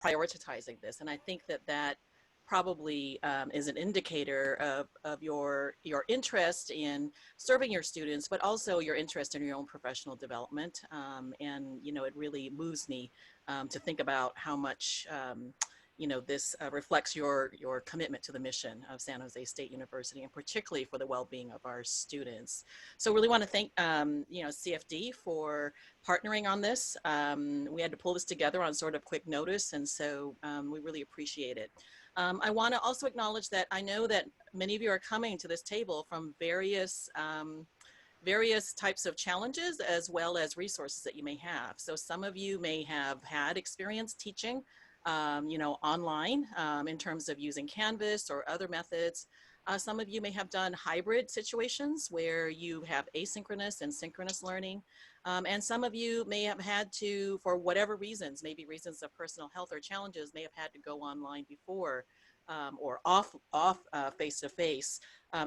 prioritizing this. And I think that that probably is an indicator of your interest in serving your students, but also your interest in your own professional development. And, you know, it really moves me to think about how much, you know, this reflects your commitment to the mission of San Jose State University, and particularly for the well-being of our students. So really want to thank, you know, CFD for partnering on this. We had to pull this together on sort of quick notice, and so we really appreciate it. I want to also acknowledge that I know that many of you are coming to this table from various types of challenges as well as resources that you may have. So some of you may have had experience teaching, you know, online in terms of using Canvas or other methods. Some of you may have done hybrid situations where you have asynchronous and synchronous learning. And some of you may have had to, for whatever reasons, maybe reasons of personal health or challenges, may have had to go online before or off face-to-face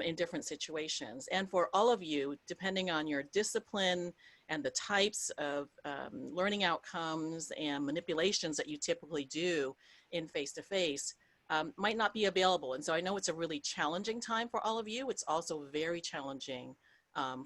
in different situations. And for all of you, depending on your discipline and the types of learning outcomes and manipulations that you typically do in face-to-face, might not be available. And so I know it's a really challenging time for all of you. It's also very challenging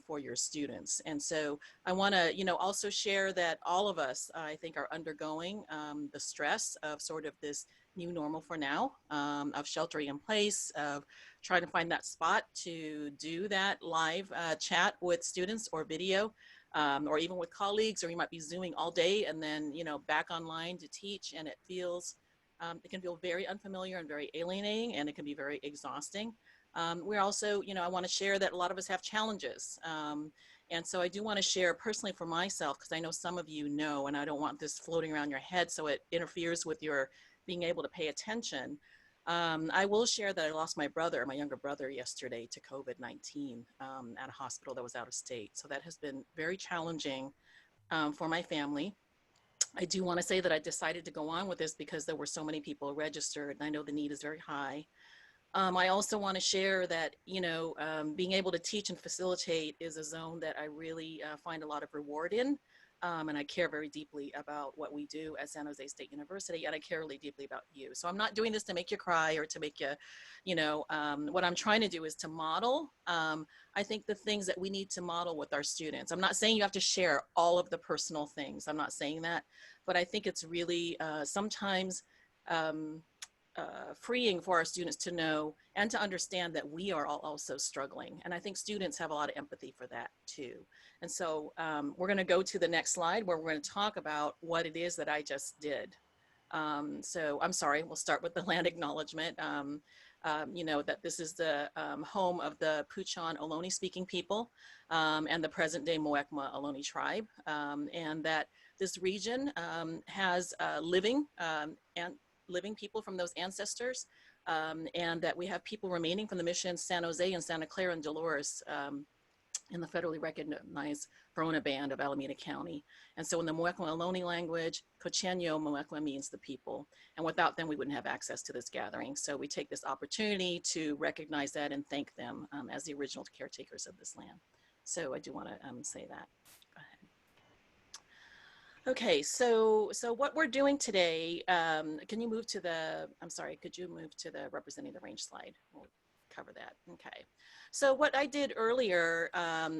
for your students. And so I want to, you know, also share that all of us, I think, are undergoing the stress of sort of this new normal for now, of sheltering in place, of trying to find that spot to do that live chat with students or video, or even with colleagues, or you might be Zooming all day and then, you know, back online to teach. And it feels, it can feel very unfamiliar and very alienating, and it can be very exhausting. We're also, you know, I want to share that a lot of us have challenges. And so I do want to share personally for myself, because I know some of you know, and I don't want this floating around your head so it interferes with your being able to pay attention. I will share that I lost my brother, my younger brother, yesterday to COVID-19 at a hospital that was out of state. So that has been very challenging for my family. I do want to say that I decided to go on with this because there were so many people registered, and I know the need is very high. I also want to share that, you know, being able to teach and facilitate is a zone that I really find a lot of reward in. And I care very deeply about what we do at San Jose State University, and I care really deeply about you. So I'm not doing this to make you cry or to make you, you know, what I'm trying to do is to model, I think, the things that we need to model with our students. I'm not saying you have to share all of the personal things. I'm not saying that, but I think it's really sometimes freeing for our students to know and to understand that we are all also struggling. And I think students have a lot of empathy for that too. And so we're going to go to the next slide where we're going to talk about what it is that I just did. So I'm sorry, we'll start with the land acknowledgement. You know, that this is the home of the Puchan Ohlone speaking people and the present day Muwekma Ohlone tribe. And that this region has living people from those ancestors, and that we have people remaining from the missions San Jose and Santa Clara and Dolores in the federally recognized Verona Band of Alameda County. And so in the Muwekma Ohlone language, Cochenyo Muwekma means the people. And without them, we wouldn't have access to this gathering. So we take this opportunity to recognize that and thank them as the original caretakers of this land. So I do want to say that. Go ahead. Okay, so what we're doing today, can you move to the, I'm sorry, could you move to the representing the range slide? We'll cover that, okay. So what I did earlier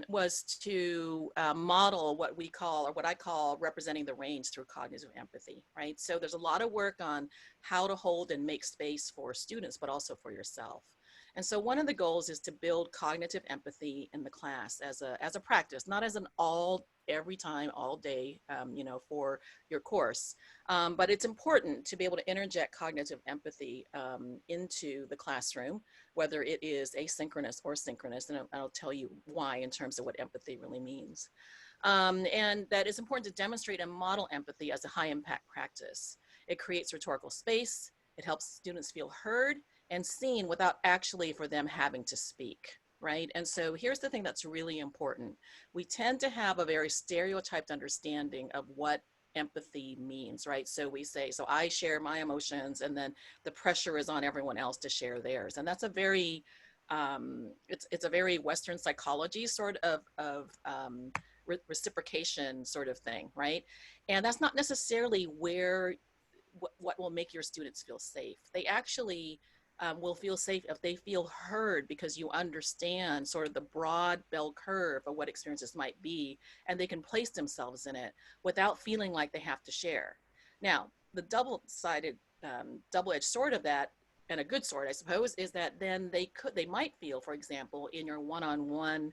was to model what we call, or what I call, representing the range through cognitive empathy, right? So there's a lot of work on how to hold and make space for students, but also for yourself. And so one of the goals is to build cognitive empathy in the class as a practice, not as an every time, all day, you know, for your course. But it's important to be able to interject cognitive empathy into the classroom, whether it is asynchronous or synchronous, and I'll tell you why in terms of what empathy really means. And that it's important to demonstrate and model empathy as a high impact practice. It creates rhetorical space, it helps students feel heard and seen without actually for them having to speak. Right? And so here's the thing that's really important. We tend to have a very stereotyped understanding of what empathy means, right? So we say, so I share my emotions, and then the pressure is on everyone else to share theirs. And that's a very, it's a very Western psychology sort of reciprocation sort of thing, right? And that's not necessarily where what will make your students feel safe. They actually will feel safe if they feel heard, because you understand sort of the broad bell curve of what experiences might be, and they can place themselves in it without feeling like they have to share. Now, the double-sided, double-edged sword of that, and a good sword, I suppose, is that then they might feel, for example, in your one-on-one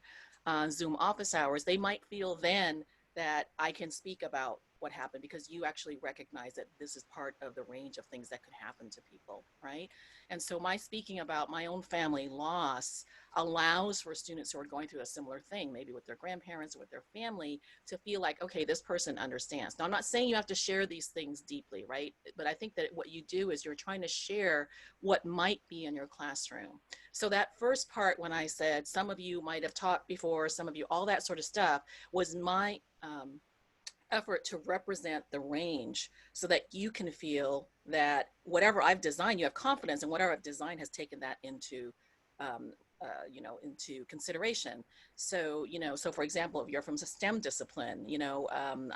Zoom office hours, they might feel then that I can speak about what happened because you actually recognize that this is part of the range of things that could happen to people, right? And so my speaking about my own family loss allows for students who are going through a similar thing, maybe with their grandparents or with their family, to feel like, okay, this person understands. Now, I'm not saying you have to share these things deeply, right? But I think that what you do is you're trying to share what might be in your classroom. So that first part, when I said some of you might have taught before, some of you, all that sort of stuff, was my effort to represent the range so that you can feel that whatever I've designed, you have confidence, and whatever I've designed has taken that into, into consideration. So, so for example, if you're from a STEM discipline,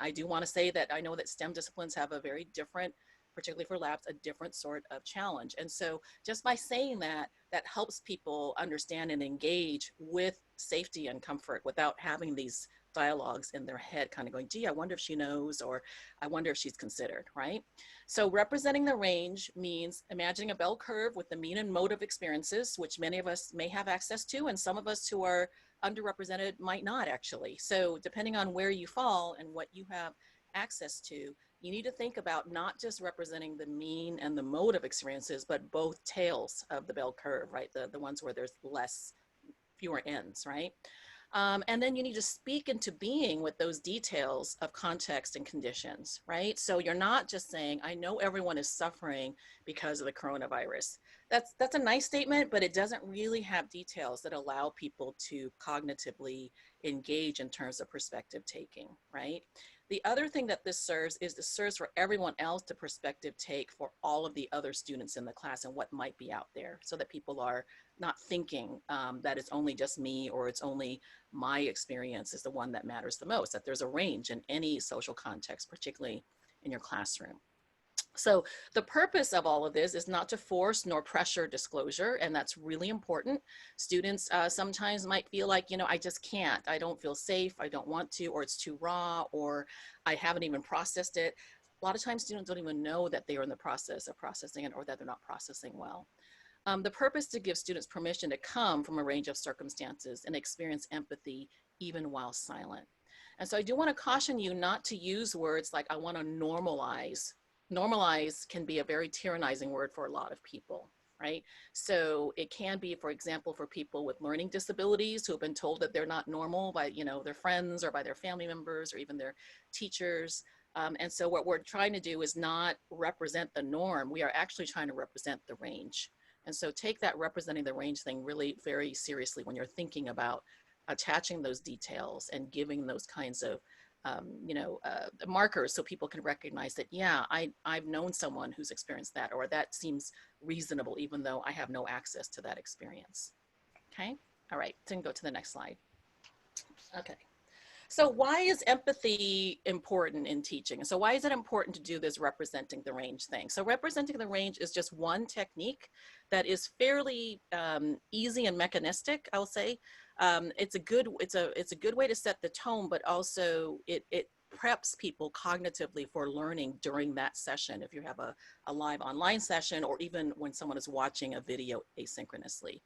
I do want to say that I know that STEM disciplines have a very different, particularly for labs, a different sort of challenge. And so just by saying that, that helps people understand and engage with safety and comfort without having these dialogues in their head kind of going, gee, I wonder if she knows, or I wonder if she's considered, right? So representing the range means imagining a bell curve with the mean and mode of experiences, which many of us may have access to, and some of us who are underrepresented might not actually. So depending on where you fall and what you have access to, you need to think about not just representing the mean and the mode of experiences, but both tails of the bell curve, right? The ones where there's fewer ends, right? And then you need to speak into being with those details of context and conditions, right? So you're not just saying, I know everyone is suffering because of the coronavirus. That's a nice statement, but it doesn't really have details that allow people to cognitively engage in terms of perspective taking, right? The other thing that this serves is this serves for everyone else to perspective take for all of the other students in the class and what might be out there, so that people are not thinking that it's only just me or it's only my experience is the one that matters the most, that there's a range in any social context, particularly in your classroom. So the purpose of all of this is not to force nor pressure disclosure, and that's really important. Students sometimes might feel like, I just can't, I don't feel safe, I don't want to, or it's too raw, or I haven't even processed it. A lot of times students don't even know that they are in the process of processing it, or that they're not processing well. The purpose is to give students permission to come from a range of circumstances and experience empathy even while silent. And so I do want to caution you not to use words like, I want to normalize. Normalize can be a very tyrannizing word for a lot of people, right? So it can be, for example, for people with learning disabilities who have been told that they're not normal by, their friends or by their family members or even their teachers. And so what we're trying to do is not represent the norm. We are actually trying to represent the range. And so take that representing the range thing really very seriously when you're thinking about attaching those details and giving those kinds of markers so people can recognize that, yeah, I've known someone who's experienced that, or that seems reasonable, even though I have no access to that experience. Okay, all right, then go to the next slide. Okay. So why is empathy important in teaching? So why is it important to do this representing the range thing? So representing the range is just one technique that is fairly easy and mechanistic, I'll say. It's a good way to set the tone, but also it preps people cognitively for learning during that session. If you have a live online session, or even when someone is watching a video asynchronously.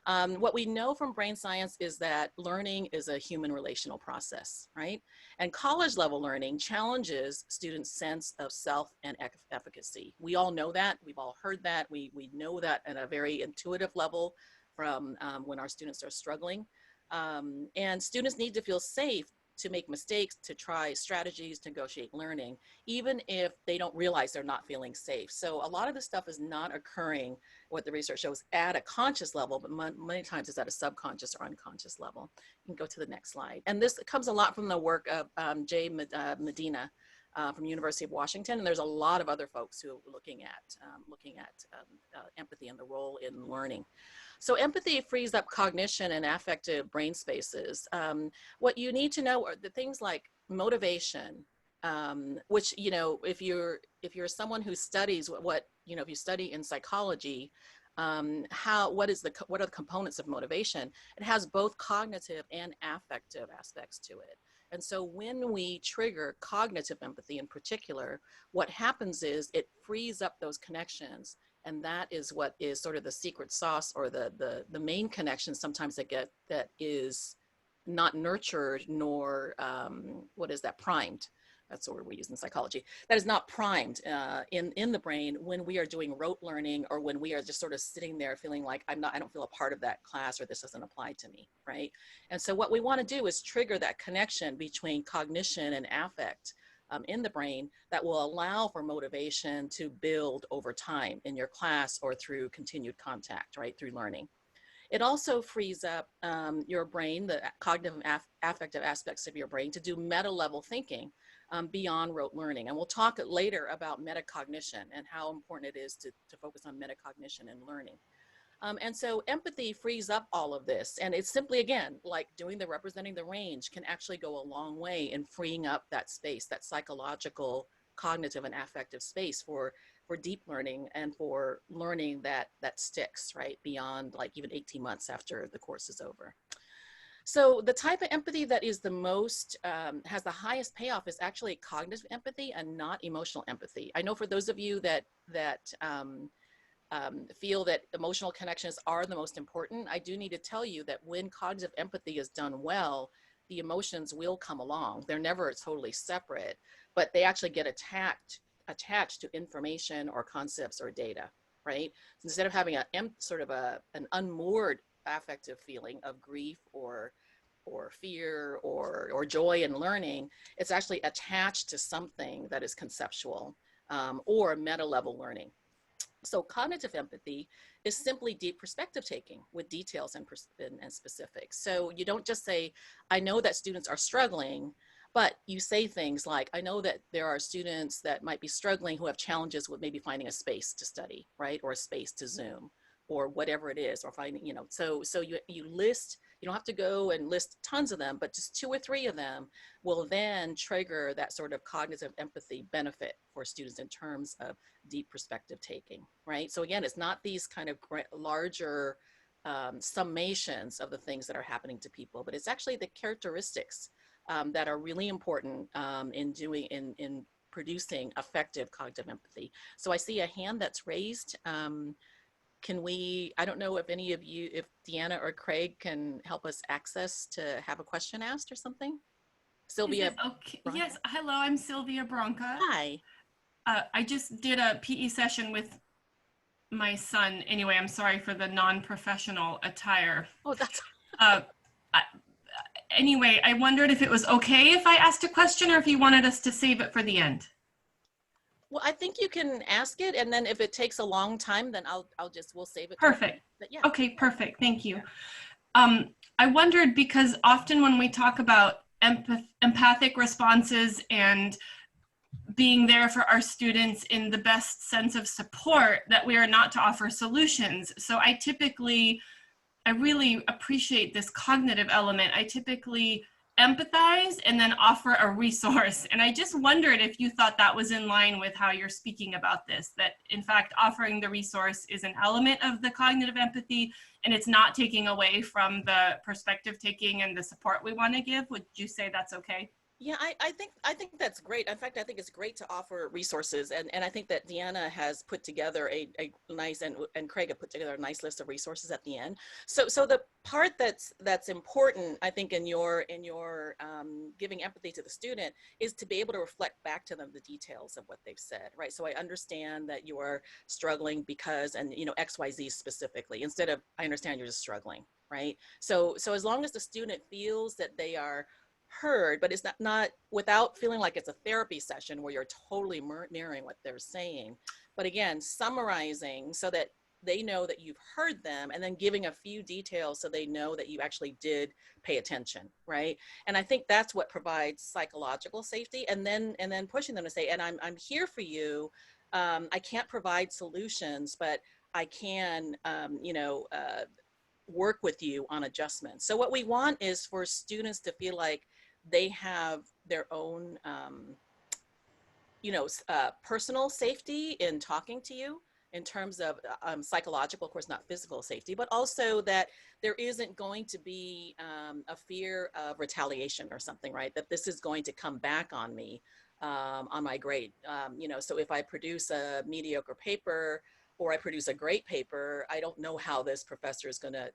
What we know from brain science is that learning is a human relational process, right? And college level learning challenges students' sense of self and efficacy. We all know that, we've all heard that, we know that at a very intuitive level from when our students are struggling. And students need to feel safe to make mistakes, to try strategies, to negotiate learning, even if they don't realize they're not feeling safe. So a lot of this stuff is not occurring, what the research shows, at a conscious level, but many times it's at a subconscious or unconscious level. You can go to the next slide. And this comes a lot from the work of Jay Medina from University of Washington, and there's a lot of other folks who are looking at empathy and the role in learning. So empathy frees up cognition and affective brain spaces. What you need to know are the things like motivation, which, you know, if you're someone who studies what you know, if you study in psychology, what are the components of motivation? It has both cognitive and affective aspects to it. And so when we trigger cognitive empathy in particular, what happens is it frees up those connections. And that is what is sort of the secret sauce, or the main connection sometimes that is not nurtured nor, primed. That's the word we use in psychology. That is not primed in the brain when we are doing rote learning, or when we are just sort of sitting there feeling like I don't feel a part of that class, or this doesn't apply to me, right? And so what we want to do is trigger that connection between cognition and affect in the brain that will allow for motivation to build over time in your class or through continued contact, right, through learning. It also frees up your brain, the cognitive and affective aspects of your brain, to do meta-level thinking beyond rote learning. And we'll talk later about metacognition and how important it is to focus on metacognition and learning. And so empathy frees up all of this. And it's simply, again, like representing the range can actually go a long way in freeing up that space, that psychological, cognitive, and affective space for deep learning and for learning that sticks, right, beyond like even 18 months after the course is over. So the type of empathy that is the most, has the highest payoff is actually cognitive empathy and not emotional empathy. I know for those of you that feel that emotional connections are the most important, I do need to tell you that when cognitive empathy is done well, the emotions will come along. They're never totally separate, but they actually get attached to information or concepts or data, right? So instead of having an unmoored affective feeling of grief or fear or joy in learning, it's actually attached to something that is conceptual or meta-level learning. So cognitive empathy is simply deep perspective taking with details and specifics. So you don't just say, I know that students are struggling, but you say things like, I know that there are students that might be struggling who have challenges with maybe finding a space to study, right? Or a space to Zoom or whatever it is, or finding, you know, so you list, you don't have to go and list tons of them, but just 2 or 3 of them will then trigger that sort of cognitive empathy benefit for students in terms of deep perspective taking, right? So again, it's not these kind of larger summations of the things that are happening to people, but it's actually the characteristics that are really important in producing effective cognitive empathy. So I see a hand that's raised. Can we, I don't know if any of you, if Deanna or Craig can help us access to have a question asked or something? Sylvia. Okay. Yes. Hello, I'm Sylvia Bronca. Hi. I just did a PE session with my son. Anyway, I'm sorry for the non-professional attire. Oh, that's. Anyway, I wondered if it was okay if I asked a question or if you wanted us to save it for the end. Well, I think you can ask it, and then if it takes a long time, then we'll save it. Perfect. But yeah. Okay, perfect. Thank you. I wondered because often when we talk about empathic responses and being there for our students in the best sense of support, that we are not to offer solutions. So I really appreciate this cognitive element. I typically empathize and then offer a resource. And I just wondered if you thought that was in line with how you're speaking about this, that in fact, offering the resource is an element of the cognitive empathy and it's not taking away from the perspective taking and the support we want to give. Would you say that's okay? Yeah, I think that's great. In fact, I think it's great to offer resources, and I think that Deanna has put together a nice, and Craig have put together a nice list of resources at the end. So the part that's important, I think, in your giving empathy to the student is to be able to reflect back to them the details of what they've said, right? So I understand that you are struggling because, and you know, XYZ specifically, instead of I understand you're just struggling, right? So as long as the student feels that they are heard, but it's not without feeling like it's a therapy session where you're totally mirroring what they're saying, but again, summarizing so that they know that you've heard them, and then giving a few details so they know that you actually did pay attention, right? And I think that's what provides psychological safety, and then pushing them to say, and I'm here for you. I can't provide solutions, but I can work with you on adjustments. So what we want is for students to feel like they have their own personal safety in talking to you in terms of psychological, of course, not physical safety, but also that there isn't going to be a fear of retaliation or something, right? That this is going to come back on me on my grade. So if I produce a mediocre paper or I produce a great paper, I don't know how this professor is gonna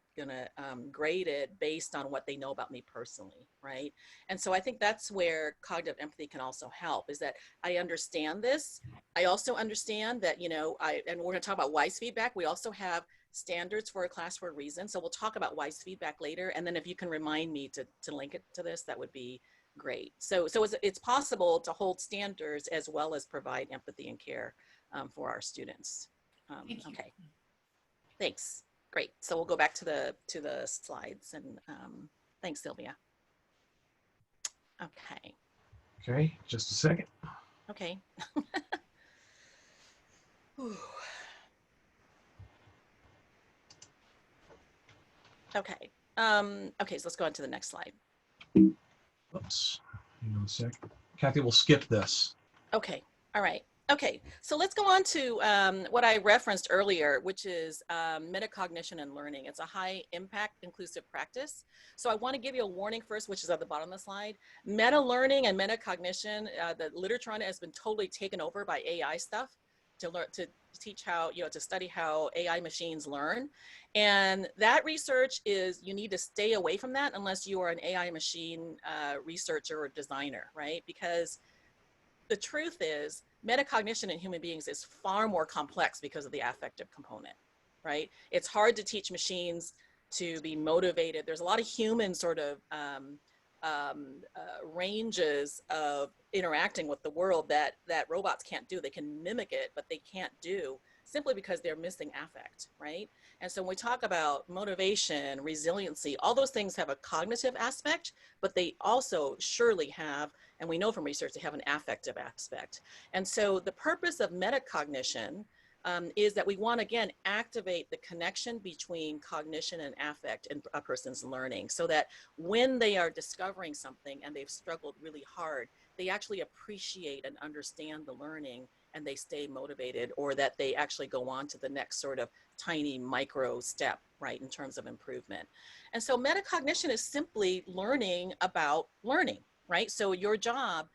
grade it based on what they know about me personally, right? And so I think that's where cognitive empathy can also help, is that I understand this. I also understand that, and we're gonna talk about wise feedback. We also have standards for a class for a reason. So we'll talk about wise feedback later. And then if you can remind me to link it to this, that would be great. So it's possible to hold standards as well as provide empathy and care for our students. Okay, thanks. Great. So we'll go back to the slides, and thanks, Sylvia. Okay. Okay, just a second. Okay. Okay. Okay, so let's go on to the next slide. Oops. Hang on a sec. Kathy, we'll skip this. Okay. All right. Okay, so let's go on to what I referenced earlier, which is metacognition and learning. It's a high impact inclusive practice. So I want to give you a warning first, which is at the bottom of the slide. Meta learning and metacognition, the literature on it has been totally taken over by AI stuff to learn, to teach how, to study how AI machines learn. And that research is, you need to stay away from that unless you are an AI machine researcher or designer, right? Because the truth is, metacognition in human beings is far more complex because of the affective component, right? It's hard to teach machines to be motivated. There's a lot of human sort of ranges of interacting with the world that robots can't do. They can mimic it, but they can't do, simply because they're missing affect, right? And so when we talk about motivation, resiliency, all those things have a cognitive aspect, but they also surely have, and we know from research, they have an affective aspect. And so the purpose of metacognition is that we want to, again, activate the connection between cognition and affect in a person's learning, so that when they are discovering something and they've struggled really hard, they actually appreciate and understand the learning and they stay motivated, or that they actually go on to the next sort of tiny micro step, right, in terms of improvement. And so metacognition is simply learning about learning, right? So your job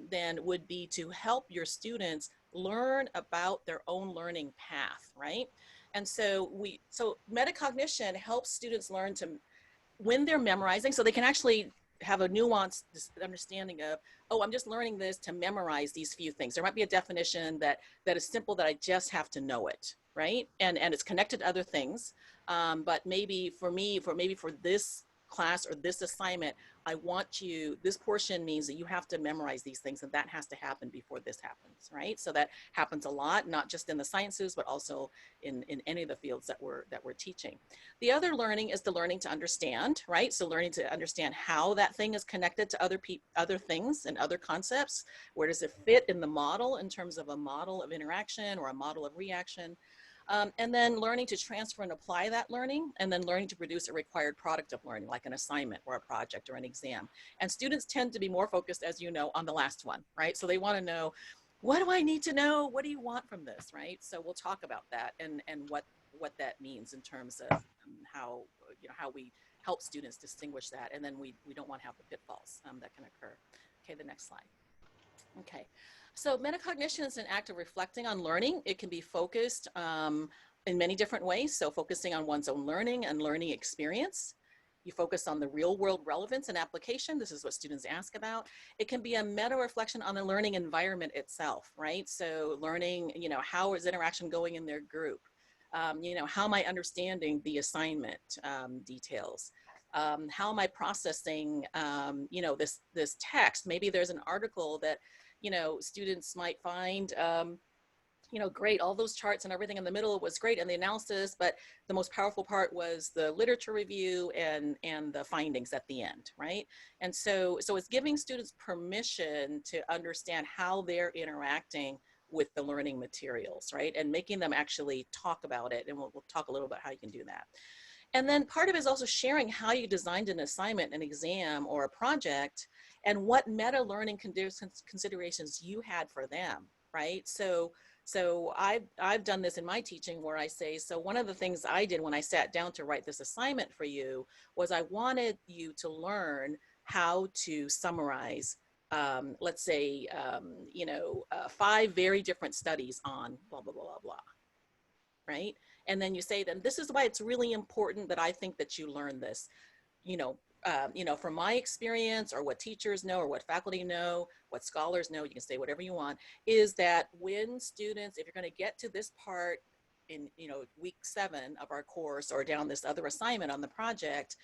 then would be to help your students learn about their own learning path, right? And so metacognition helps students learn to, when they're memorizing, so they can actually have a nuanced understanding of, oh, I'm just learning this to memorize these few things. There might be a definition that is simple, that I just have to know it, right? And it's connected to other things. But maybe for this class or this assignment, I want you, this portion means that you have to memorize these things, and that has to happen before this happens, right? So that happens a lot, not just in the sciences, but also in any of the fields that we're teaching. The other learning is the learning to understand, right? So learning to understand how that thing is connected to other things and other concepts. Where does it fit in the model, in terms of a model of interaction or a model of reaction? And then learning to transfer and apply that learning, and then learning to produce a required product of learning, like an assignment or a project or an exam. And students tend to be more focused, as you know, on the last one, right? So they want to know, what do I need to know? What do you want from this, right? So we'll talk about that and what that means in terms of how we help students distinguish that. And then we don't want to have the pitfalls that can occur. Okay, the next slide. Okay, so metacognition is an act of reflecting on learning. It can be focused in many different ways. So focusing on one's own learning and learning experience. You focus on the real world relevance and application. This is what students ask about. It can be a meta reflection on the learning environment itself, right? So learning, how is interaction going in their group? How am I understanding the assignment details? How am I processing, this text? Maybe there's an article that, students might find, great, all those charts and everything in the middle was great, and the analysis, but the most powerful part was the literature review and the findings at the end, right? And so it's giving students permission to understand how they're interacting with the learning materials, right? And making them actually talk about it. And we'll talk a little about how you can do that. And then part of it is also sharing how you designed an assignment, an exam, or a project, and what meta learning considerations you had for them, right? So I've done this in my teaching where I say, so one of the things I did when I sat down to write this assignment for you was I wanted you to learn how to summarize, let's say, 5 very different studies on blah, blah, blah, blah, blah, right? And then you say, then this is why it's really important that I think that you learn this, from my experience, or what teachers know, or what faculty know, what scholars know, you can say whatever you want, is that when students, if you're going to get to this part in, week 7 of our course, or down this other assignment on the project,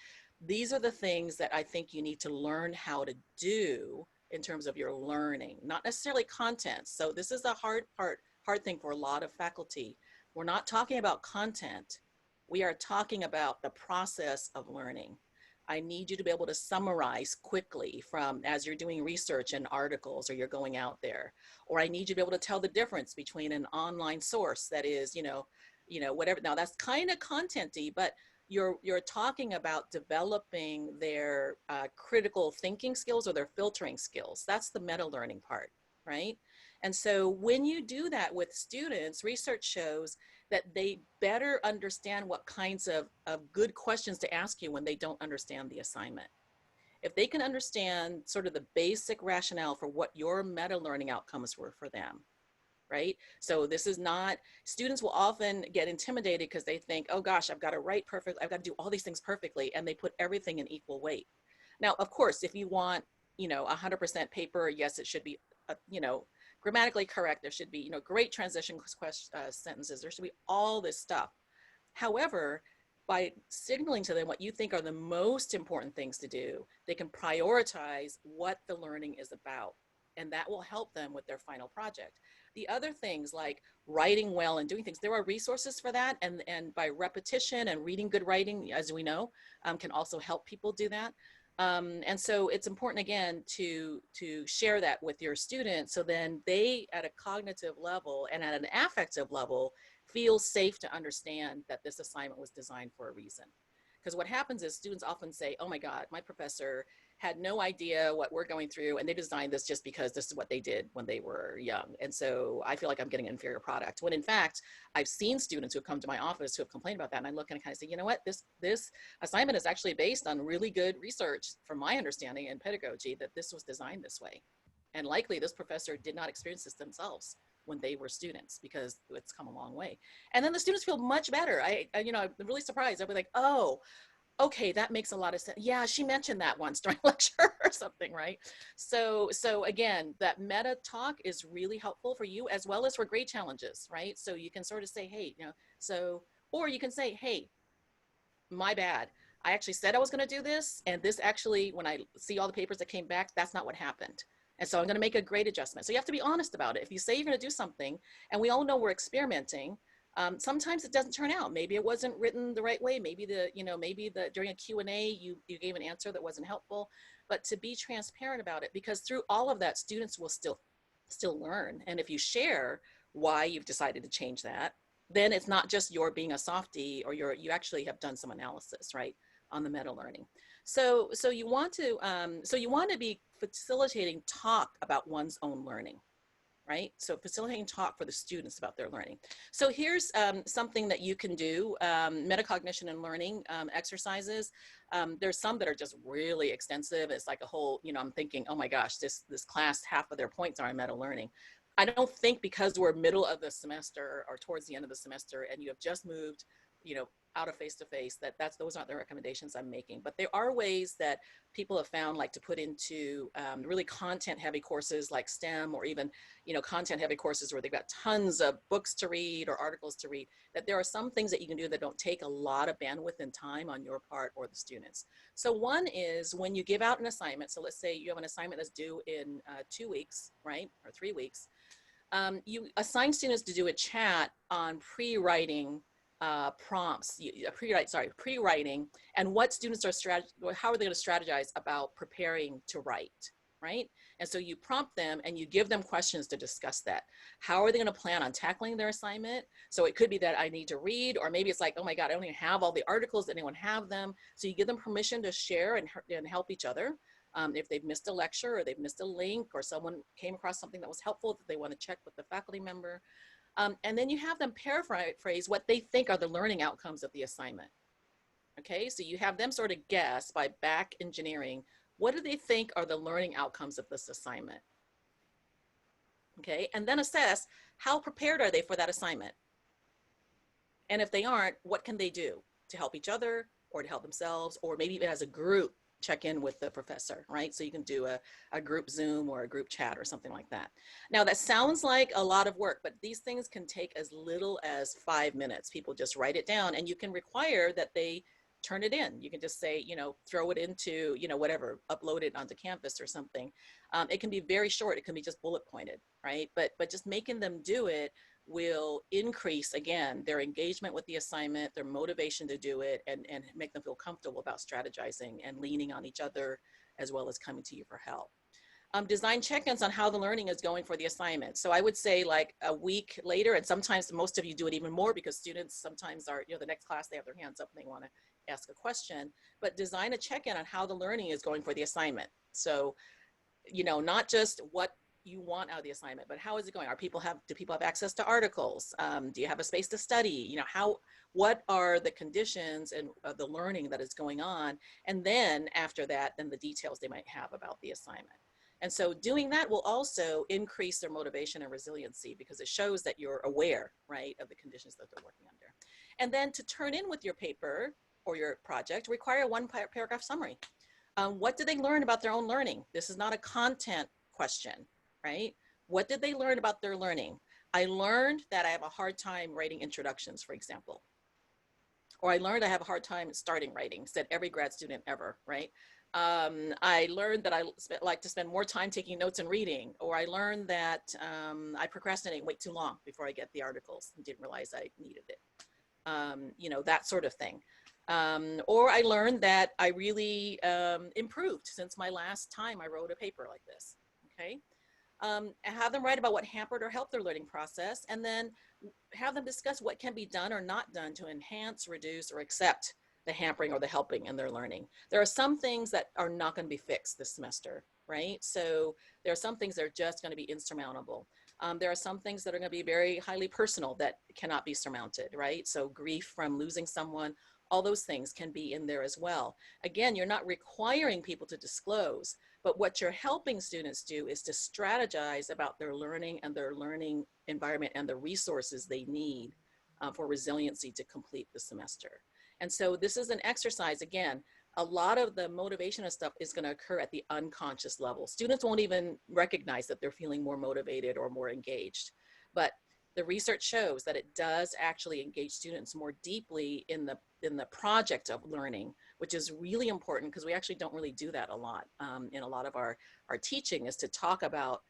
these are the things that I think you need to learn how to do in terms of your learning, not necessarily content. So this is the hard thing for a lot of faculty. We're not talking about content. We are talking about the process of learning. I need you to be able to summarize quickly from, as you're doing research in articles or you're going out there, or I need you to be able to tell the difference between an online source that is, whatever. Now that's kind of content-y, but you're talking about developing their critical thinking skills or their filtering skills. That's the meta learning part, right? And so when you do that with students, research shows that they better understand what kinds of good questions to ask you when they don't understand the assignment. If they can understand sort of the basic rationale for what your meta learning outcomes were for them, right? So this is not, students will often get intimidated because they think, oh gosh, I've got to write perfect, I've got to do all these things perfectly, and they put everything in equal weight. Now, of course, if you want, 100% paper, yes, it should be, grammatically correct. There should be, great transition sentences. There should be all this stuff. However, by signaling to them what you think are the most important things to do, they can prioritize what the learning is about. And that will help them with their final project. The other things like writing well and doing things, there are resources for that. And by repetition and reading good writing, as we know, can also help people do that. And so it's important, again, to share that with your students, so then they, at a cognitive level and at an affective level, feel safe to understand that this assignment was designed for a reason. Because what happens is students often say, oh my God, my professor had no idea what we're going through, and they designed this just because this is what they did when they were young. And so I feel like I'm getting an inferior product. When in fact, I've seen students who have come to my office who have complained about that, and I look and kind of say, you know what, this assignment is actually based on really good research, from my understanding in pedagogy, that this was designed this way. And likely this professor did not experience this themselves when they were students, because it's come a long way. And then the students feel much better. I'm really surprised. I'll be like, oh, okay, that makes a lot of sense. Yeah, she mentioned that once during lecture or something, right? So again, that meta talk is really helpful for you, as well as for grade challenges, right? So you can sort of say, hey, or you can say, hey, my bad. I actually said I was going to do this, and this actually, when I see all the papers that came back, that's not what happened. And so I'm going to make a grade adjustment. So you have to be honest about it. If you say you're going to do something, and we all know we're experimenting, sometimes it doesn't turn out. Maybe it wasn't written the right way. Maybe during a Q&A, you gave an answer that wasn't helpful. But to be transparent about it, because through all of that, students will still learn. And if you share why you've decided to change that, then it's not just you're being a softie, or you actually have done some analysis, right, on the meta learning. So you want to be facilitating talk about one's own learning, right? So facilitating talk for the students about their learning. So here's something that you can do, metacognition and learning exercises. There's some that are just really extensive. It's like a whole, I'm thinking, oh my gosh, this class, half of their points are on meta learning. I don't think because we're middle of the semester or towards the end of the semester and you have just moved, out of face-to-face, those aren't the recommendations I'm making. But there are ways that people have found, like to put into really content-heavy courses like STEM, or even, content-heavy courses where they've got tons of books to read or articles to read, that there are some things that you can do that don't take a lot of bandwidth and time on your part or the students. So one is when you give out an assignment, so let's say you have an assignment that's due in 2 weeks, right, or 3 weeks, you assign students to do a chat on pre-writing prompts, pre-writing, and what students are how are they going to strategize about preparing to write, right? And so you prompt them and you give them questions to discuss that. How are they going to plan on tackling their assignment? So it could be that I need to read, or maybe it's like, oh my God, I don't even have all the articles. Does anyone have them? So you give them permission to share and help each other. If they've missed a lecture or they've missed a link or someone came across something that was helpful that they want to check with the faculty member. And then you have them paraphrase what they think are the learning outcomes of the assignment. Okay, so you have them sort of guess by back engineering, what do they think are the learning outcomes of this assignment? Okay, and then assess how prepared are they for that assignment? And if they aren't, what can they do to help each other or to help themselves, or maybe even as a group, check in with the professor, right? So you can do a group Zoom or a group chat or something like that. Now that sounds like a lot of work, but these things can take as little as 5 minutes. People just write it down, and you can require that they turn it in. You can just say, you know, throw it into, you know, whatever, upload it onto Canvas or something. It can be very short. It can be just bullet pointed, right? But just making them do it will increase, again, their engagement with the assignment, their motivation to do it, and make them feel comfortable about strategizing and leaning on each other, as well as coming to you for help. Design check-ins on how the learning is going for the assignment. So I would say like a week later, and sometimes most of you do it even more because students sometimes are, you know, the next class they have their hands up and they want to ask a question, but design a check-in on how the learning is going for the assignment. So, you know, not just what you want out of the assignment, but how is it going? Do people have access to articles? Do you have a space to study? You know, what are the conditions and the learning that is going on? And then after that, then the details they might have about the assignment. And so doing that will also increase their motivation and resiliency because it shows that you're aware, right, of the conditions that they're working under. And then to turn in with your paper or your project, require a 1-paragraph summary. What did they learn about their own learning? This is not a content question, right? What did they learn about their learning? I learned that I have a hard time writing introductions, for example. Or I learned I have a hard time starting writing, said every grad student ever, right? I learned that I like to spend more time taking notes and reading, or I learned that I procrastinate and wait too long before I get the articles and didn't realize I needed it. You know, that sort of thing. Or I learned that I really improved since my last time I wrote a paper like this, okay? Have them write about what hampered or helped their learning process, and then have them discuss what can be done or not done to enhance, reduce, or accept the hampering or the helping in their learning. There are some things that are not going to be fixed this semester, right? So there are some things that are just going to be insurmountable. There are some things that are going to be very highly personal that cannot be surmounted, right? So grief from losing someone, all those things can be in there as well. Again, you're not requiring people to disclose, but what you're helping students do is to strategize about their learning and their learning environment and the resources they need for resiliency to complete the semester. And so this is an exercise, again, a lot of the motivation and stuff is going to occur at the unconscious level. Students won't even recognize that they're feeling more motivated or more engaged. But the research shows that it does actually engage students more deeply in the project of learning, which is really important because we actually don't really do that a lot in a lot of our teaching, is to talk about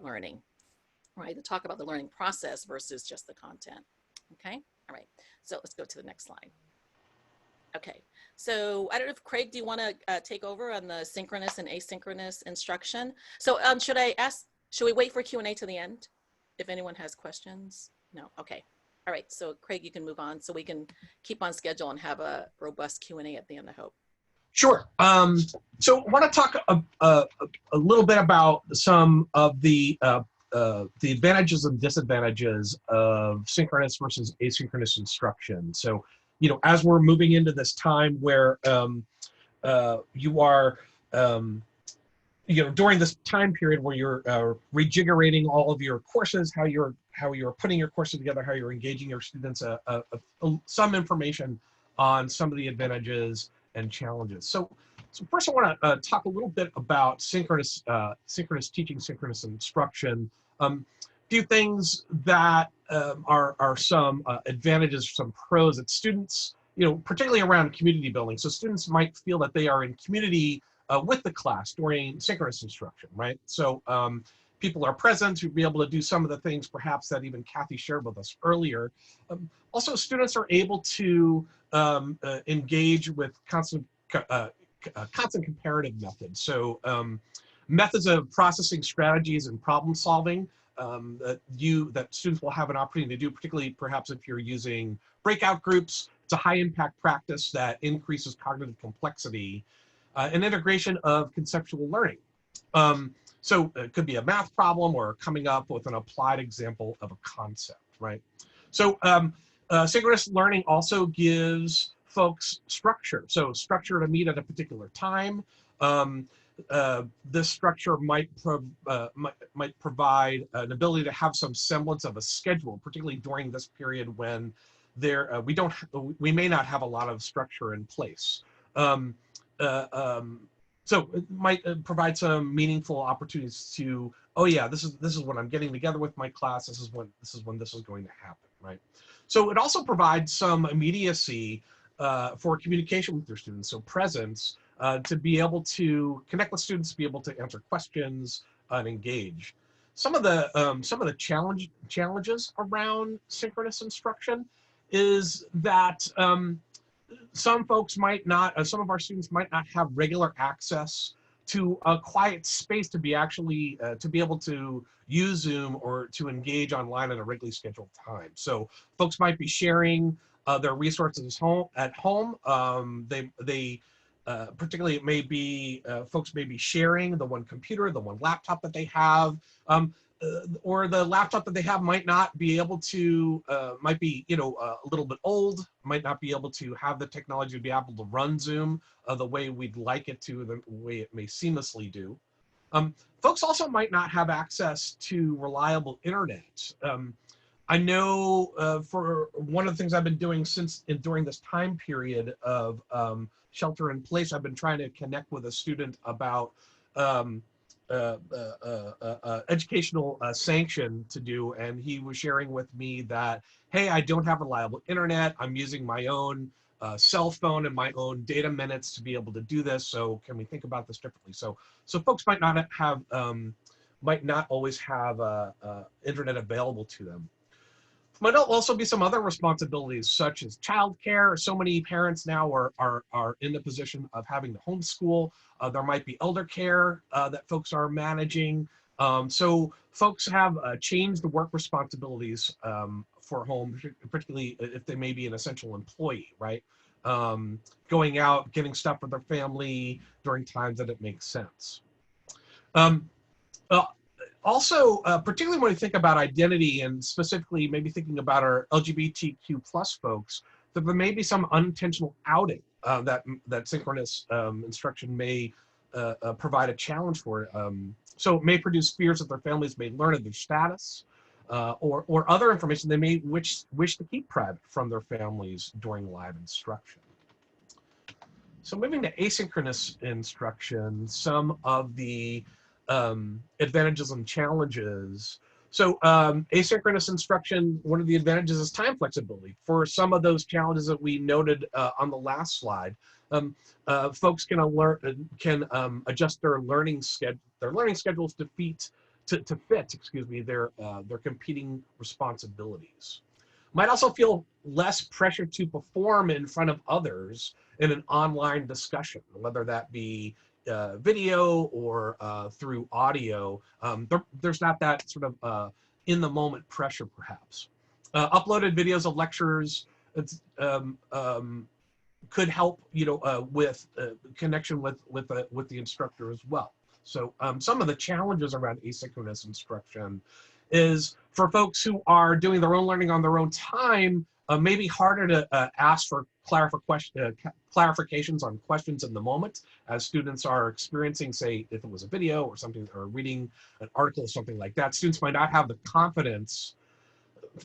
learning, right? To talk about the learning process versus just the content. Okay, all right. So let's go to the next slide. Okay, so I don't know if Craig, do you want to take over on the synchronous and asynchronous instruction? So should we wait for Q&A to the end if anyone has questions? No, okay. All right, so Craig, you can move on so we can keep on schedule and have a robust Q&A at the end, I hope. Sure. So I want to talk a little bit about some of the advantages and disadvantages of synchronous versus asynchronous instruction. So, you know, as we're moving into this time where you are, you know, during this time period where you're rejiggerating all of your courses, how you're putting your courses together, how you're engaging your students, some information on some of the advantages and challenges. So first I want to talk a little bit about synchronous teaching, synchronous instruction. Few things that are some advantages, some pros that students, you know, particularly around community building. So students might feel that they are in community with the class during synchronous instruction, right? So people are present to be able to do some of the things perhaps that even Kathy shared with us earlier. Also, students are able to engage with constant comparative methods. So methods of processing strategies and problem solving that students will have an opportunity to do, particularly perhaps if you're using breakout groups. It's a high impact practice that increases cognitive complexity and integration of conceptual learning. So it could be a math problem or coming up with an applied example of a concept, right? So synchronous learning also gives folks structure. So structure to meet at a particular time. This structure might provide an ability to have some semblance of a schedule, particularly during this period when we may not have a lot of structure in place. So it might provide some meaningful opportunities to, oh yeah, this is when I'm getting together with my class. This is when this is going to happen, right? So it also provides some immediacy for communication with your students. So presence to be able to connect with students, be able to answer questions and engage. Some of the challenges around synchronous instruction is that some folks might not, some of our students might not have regular access to a quiet space to be able to use Zoom or to engage online at a regularly scheduled time. So folks might be sharing their resources at home. Particularly, it may be folks may be sharing the one computer, the one laptop that they have. Or the laptop that they have might not be able to, might be, a little bit old, might not be able to have the technology to be able to run Zoom the way we'd like it to, the way it may seamlessly do. Folks also might not have access to reliable internet. I know for one of the things I've been doing during this time period of shelter in place, I've been trying to connect with a student about educational sanction to do, and he was sharing with me that, hey, I don't have reliable internet. I'm using my own cell phone and my own data minutes to be able to do this. So can we think about this differently? So folks might not have, might not always have internet available to them. Might also be some other responsibilities such as childcare. So many parents now are in the position of having to homeschool. There might be elder care that folks are managing. So folks have changed the work responsibilities for home, particularly if they may be an essential employee, right? Going out, getting stuff for their family during times that it makes sense. Also, particularly when we think about identity and specifically maybe thinking about our LGBTQ plus folks, that there may be some unintentional outing that synchronous instruction may provide a challenge for. So it may produce fears that their families may learn of their status or other information they may wish to keep private from their families during live instruction. So moving to asynchronous instruction, some of the advantages and challenges. So asynchronous instruction, one of the advantages is time flexibility. For some of those challenges that we noted on the last slide, folks can adjust their learning schedules to fit, their competing responsibilities. Might also feel less pressure to perform in front of others in an online discussion, whether that be video or through audio. There's not that sort of in the moment pressure, perhaps. Uploaded videos of lectures could help, with connection with the instructor as well. So some of the challenges around asynchronous instruction is for folks who are doing their own learning on their own time, maybe harder to ask for clarifications on questions in the moment as students are experiencing, say, if it was a video or something, or reading an article or something like that. Students might not have the confidence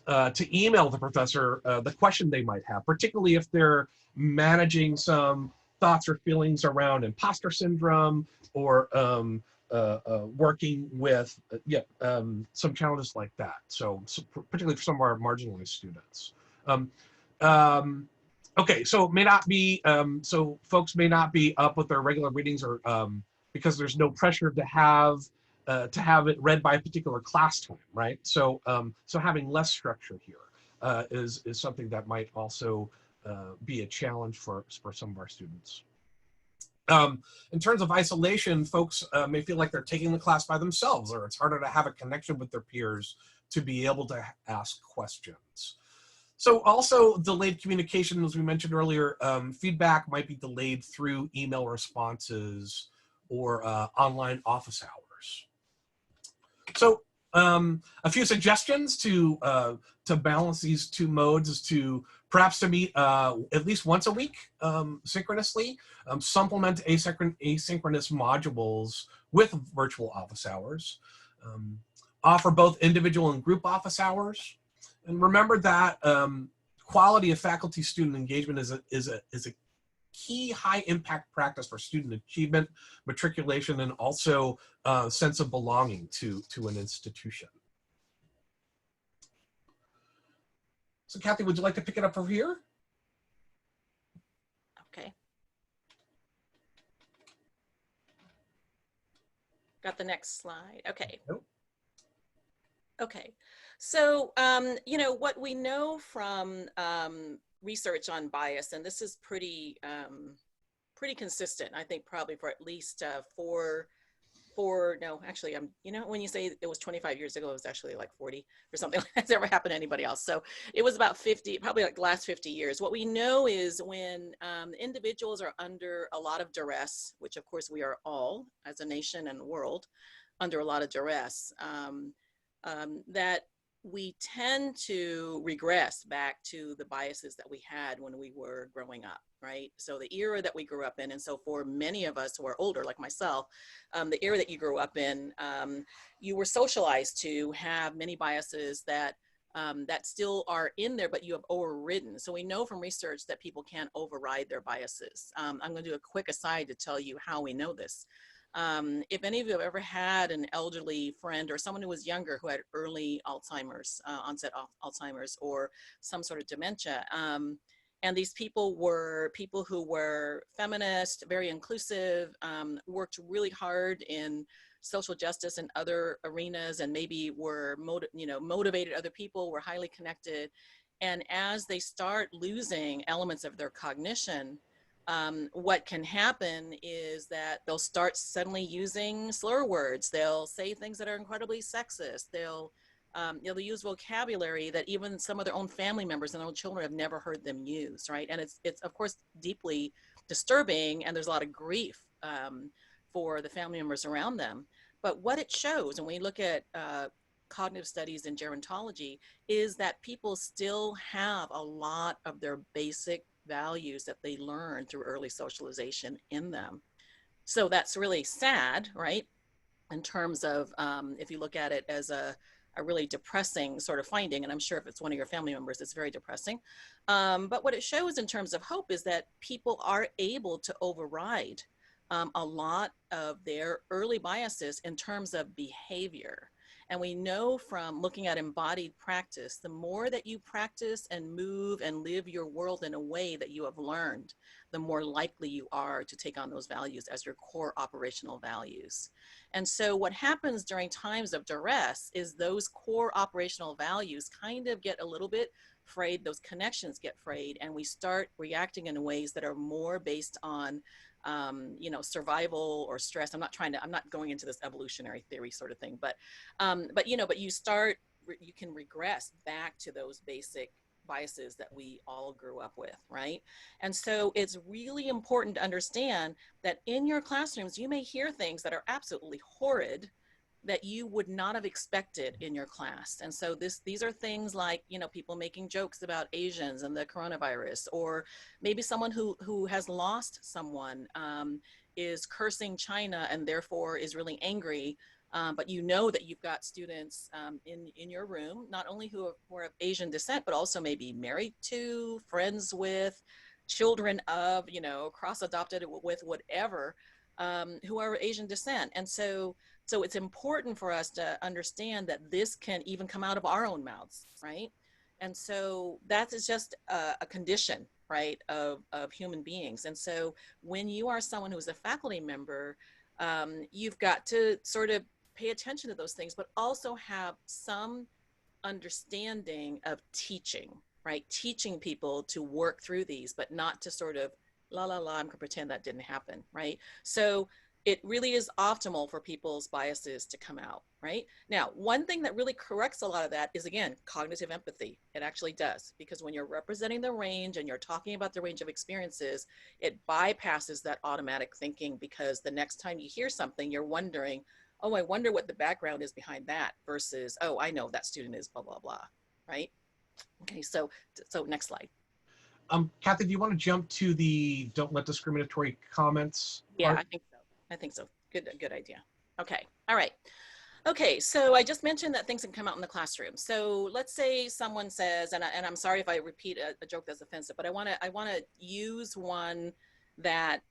to email the professor the question they might have, particularly if they're managing some thoughts or feelings around imposter syndrome or working with some challenges like that. So particularly for some of our marginalized students. Okay, so it may not be, so folks may not be up with their regular readings or because there's no pressure to have it read by a particular class time, right? So so having less structure here is something that might also be a challenge for some of our students. In terms of isolation, folks may feel like they're taking the class by themselves, or it's harder to have a connection with their peers to be able to ask questions. So also delayed communication, as we mentioned earlier, feedback might be delayed through email responses or online office hours. So a few suggestions to balance these two modes is to perhaps to meet at least once a week synchronously, supplement asynchronous modules with virtual office hours, offer both individual and group office hours, and remember that quality of faculty-student engagement is a key high impact practice for student achievement, matriculation, and also sense of belonging to an institution. So Kathy, would you like to pick it up over here? Okay. Got the next slide. Okay. Nope. Okay. So, you know, what we know from research on bias, and this is pretty consistent, I think probably for at least no, actually, you know, when you say it was 25 years ago, it was actually like 40 or something like that's ever happened to anybody else. So it was about 50, probably like the last 50 years. What we know is when individuals are under a lot of duress, which of course we are all as a nation and world under a lot of duress, that we tend to regress back to the biases that we had when we were growing up, right? So the era that we grew up in, and so for many of us who are older, like myself, the era that you grew up in, you were socialized to have many biases that that still are in there, but you have overridden. So we know from research that people can't override their biases. I'm going to do a quick aside to tell you how we know this. If any of you have ever had an elderly friend or someone who was younger who had early Alzheimer's, onset Alzheimer's or some sort of dementia, and these people were people who were feminist, very inclusive, worked really hard in social justice and other arenas, and maybe were motivated other people, were highly connected. And as they start losing elements of their cognition, what can happen is that they'll start suddenly using slur words. They'll say things that are incredibly sexist. They'll use vocabulary that even some of their own family members and their own children have never heard them use, right? And it's of course deeply disturbing, and there's a lot of grief for the family members around them. But what it shows, and when we look at cognitive studies in gerontology, is that people still have a lot of their basic values that they learn through early socialization in them. So that's really sad, right? In terms of if you look at it as a really depressing sort of finding, and I'm sure if it's one of your family members, it's very depressing. But what it shows in terms of hope is that people are able to override a lot of their early biases in terms of behavior. And we know from looking at embodied practice, the more that you practice and move and live your world in a way that you have learned, the more likely you are to take on those values as your core operational values. And so what happens during times of duress is those core operational values kind of get a little bit frayed, those connections get frayed, and we start reacting in ways that are more based on survival or stress. I'm not going into this evolutionary theory sort of thing, but you can regress back to those basic biases that we all grew up with, right? And so it's really important to understand that in your classrooms, you may hear things that are absolutely horrid that you would not have expected in your class. And so these are things like, people making jokes about Asians and the coronavirus, or maybe someone who has lost someone is cursing China and therefore is really angry. But you know that you've got students in your room, not only who are of Asian descent, but also maybe married to, friends with, children of, cross-adopted with, whatever, who are Asian descent. And so it's important for us to understand that this can even come out of our own mouths, right? And so that is just a condition, right, of human beings. And so when you are someone who's a faculty member, you've got to sort of pay attention to those things, but also have some understanding of teaching, right? Teaching people to work through these, but not to sort of la la la, I'm gonna pretend that didn't happen, right? So it really is optimal for people's biases to come out, right? Now, one thing that really corrects a lot of that is, again, cognitive empathy. It actually does, because when you're representing the range and you're talking about the range of experiences, it bypasses that automatic thinking, because the next time you hear something, you're wondering, oh, I wonder what the background is behind that, versus, oh, I know that student is blah, blah, blah, right? Okay, so next slide. Kathy, do you want to jump to the don't let discriminatory comments Yeah, part? I think so. I think so. Good idea. Okay. All right. Okay. So I just mentioned that things can come out in the classroom. So let's say someone says, and I'm sorry if I repeat a joke that's offensive, but I want to use one that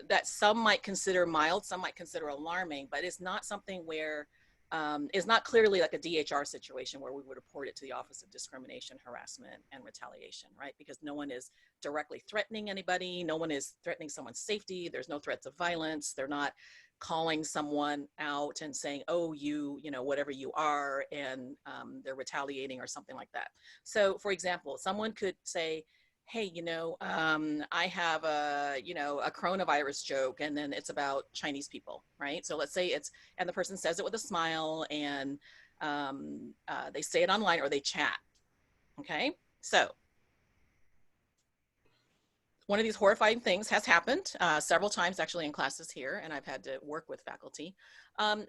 that some might consider mild, some might consider alarming, but it's not something where it's not clearly like a DHR situation where we would report it to the Office of Discrimination, Harassment, and Retaliation, right? Because no one is directly threatening anybody. No one is threatening someone's safety. There's no threats of violence. They're not calling someone out and saying, oh, you know, whatever you are, and they're retaliating or something like that. So for example, someone could say, hey, you know, I have a, you know, a coronavirus joke, and then it's about Chinese people, right? So let's say it's, and the person says it with a smile, and they say it online or they chat, okay? So one of these horrifying things has happened several times actually in classes here, and I've had to work with faculty.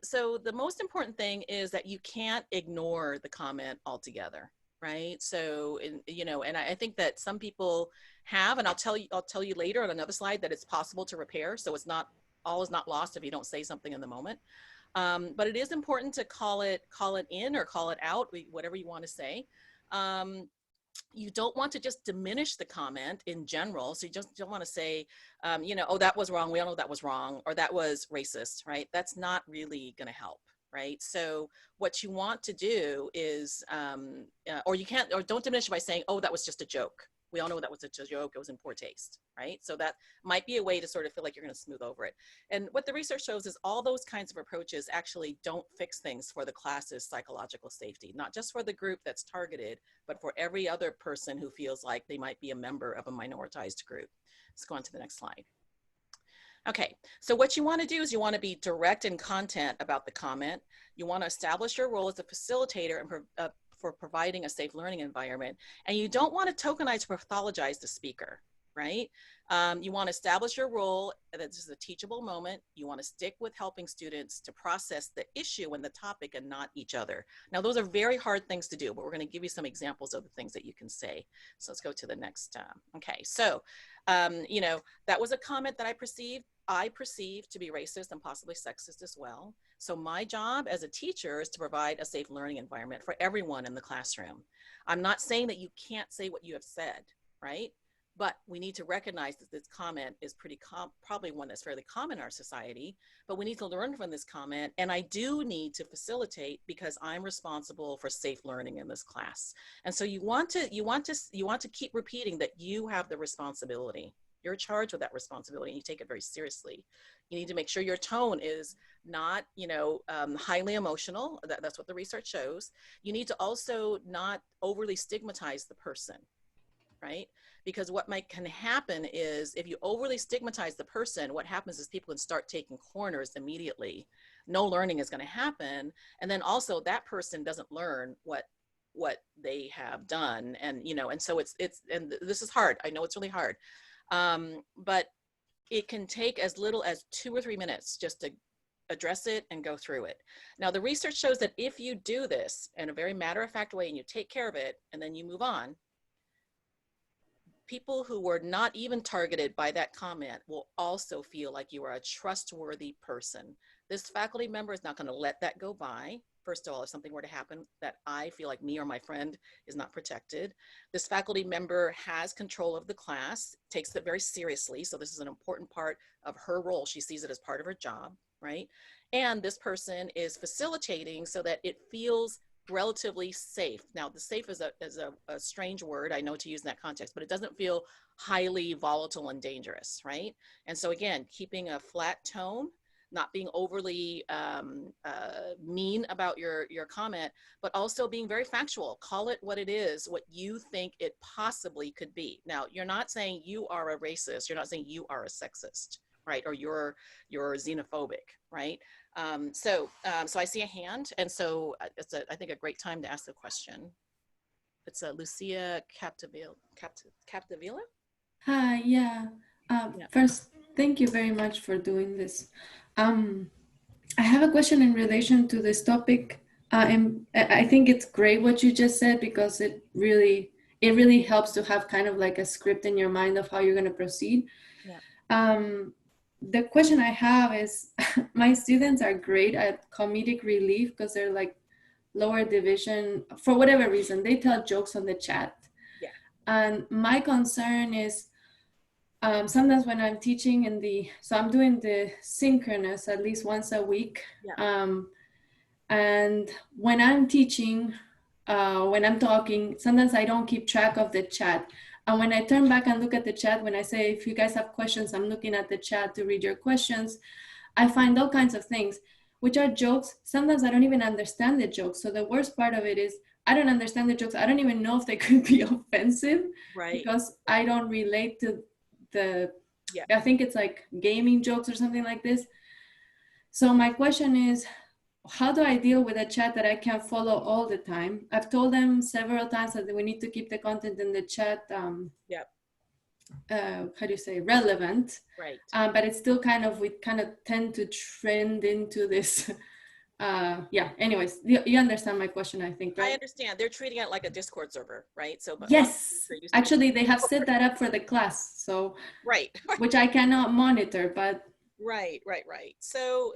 So the most important thing is that you can't ignore the comment altogether, right? So, you know, and I think that some people have, and I'll tell you later on another slide that it's possible to repair. So it's not, all is not lost if you don't say something in the moment. But it is important to call it in or call it out, whatever you want to say. You don't want to just diminish the comment in general. So you just don't want to say, you know, oh, that was wrong. We all know that was wrong, or that was racist, right? That's not really going to help, right? So what you want to do is, or you can't, or don't diminish it by saying, oh, that was just a joke. We all know that was a joke. It was in poor taste, right? So that might be a way to sort of feel like you're going to smooth over it. And what the research shows is all those kinds of approaches actually don't fix things for the class's psychological safety, not just for the group that's targeted, but for every other person who feels like they might be a member of a minoritized group. Let's go on to the next slide. Okay, so what you want to do is you want to be direct in content about the comment. You want to establish your role as a facilitator and for providing a safe learning environment. And you don't want to tokenize or pathologize the speaker, right? You want to establish your role that this is a teachable moment. You want to stick with helping students to process the issue and the topic and not each other. Now, those are very hard things to do, but we're going to give you some examples of the things that you can say. So let's go to the next. Okay, so, you know, that was a comment that I perceived to be racist and possibly sexist as well. So my job as a teacher is to provide a safe learning environment for everyone in the classroom. I'm not saying that you can't say what you have said, right? But we need to recognize that this comment is probably one that's fairly common in our society, but we need to learn from this comment. And I do need to facilitate because I'm responsible for safe learning in this class. And so you want to keep repeating that you have the responsibility. You're charged with that responsibility and you take it very seriously. You need to make sure your tone is not, you know, highly emotional. That's what the research shows. You need to also not overly stigmatize the person, right? Because what can happen is if you overly stigmatize the person, what happens is people can start taking corners immediately. No learning is going to happen. And then also that person doesn't learn what they have done. And, you know, and so and this is hard. I know it's really hard. But it can take as little as 2 or 3 minutes just to address it and go through it. Now, the research shows that if you do this in a very matter-of-fact way and you take care of it and then you move on, people who were not even targeted by that comment will also feel like you are a trustworthy person. This faculty member is not going to let that go by. First of all, if something were to happen that I feel like me or my friend is not protected, this faculty member has control of the class, takes it very seriously. So this is an important part of her role. She sees it as part of her job, right? And this person is facilitating so that it feels relatively safe. Now, the safe is a strange word, I know, to use in that context, but it doesn't feel highly volatile and dangerous, right? And so again, keeping a flat tone, not being overly mean about your comment, but also being very factual. Call it what it is, what you think it possibly could be. Now, you're not saying you are a racist. You're not saying you are a sexist, right? Or you're xenophobic, right? So I see a hand, and so it's I think a great time to ask the question. It's Lucia Capdevila. Hi, yeah. Yeah. First, thank you very much for doing this. I have a question in relation to this topic. And I think it's great what you just said, because it really helps to have kind of like a script in your mind of how you're going to proceed. Yeah. The question I have is, my students are great at comedic relief because they're like lower division for whatever reason. They tell jokes on the chat. Yeah. And my concern is, sometimes when I'm teaching so I'm doing the synchronous at least once a week. Yeah. And when I'm teaching, when I'm talking, sometimes I don't keep track of the chat. And when I turn back and look at the chat, when I say, if you guys have questions, I'm looking at the chat to read your questions, I find all kinds of things, which are jokes. Sometimes I don't even understand the jokes. So the worst part of it is, I don't understand the jokes. I don't even know if they could be offensive, Right. because I don't relate to yeah. I think it's like gaming jokes or something like this. So my question is, how do I deal with a chat that I can't follow all the time? I've told them several times that we need to keep the content in the chat, how do you say, relevant. Right. But it's still we kind of tend to trend into this. Anyways, you understand my question, I think, right? I understand. They're treating it like a Discord server, right? So, but yes, actually, they have set that up for the class. So, right. which I cannot monitor, but. Right. So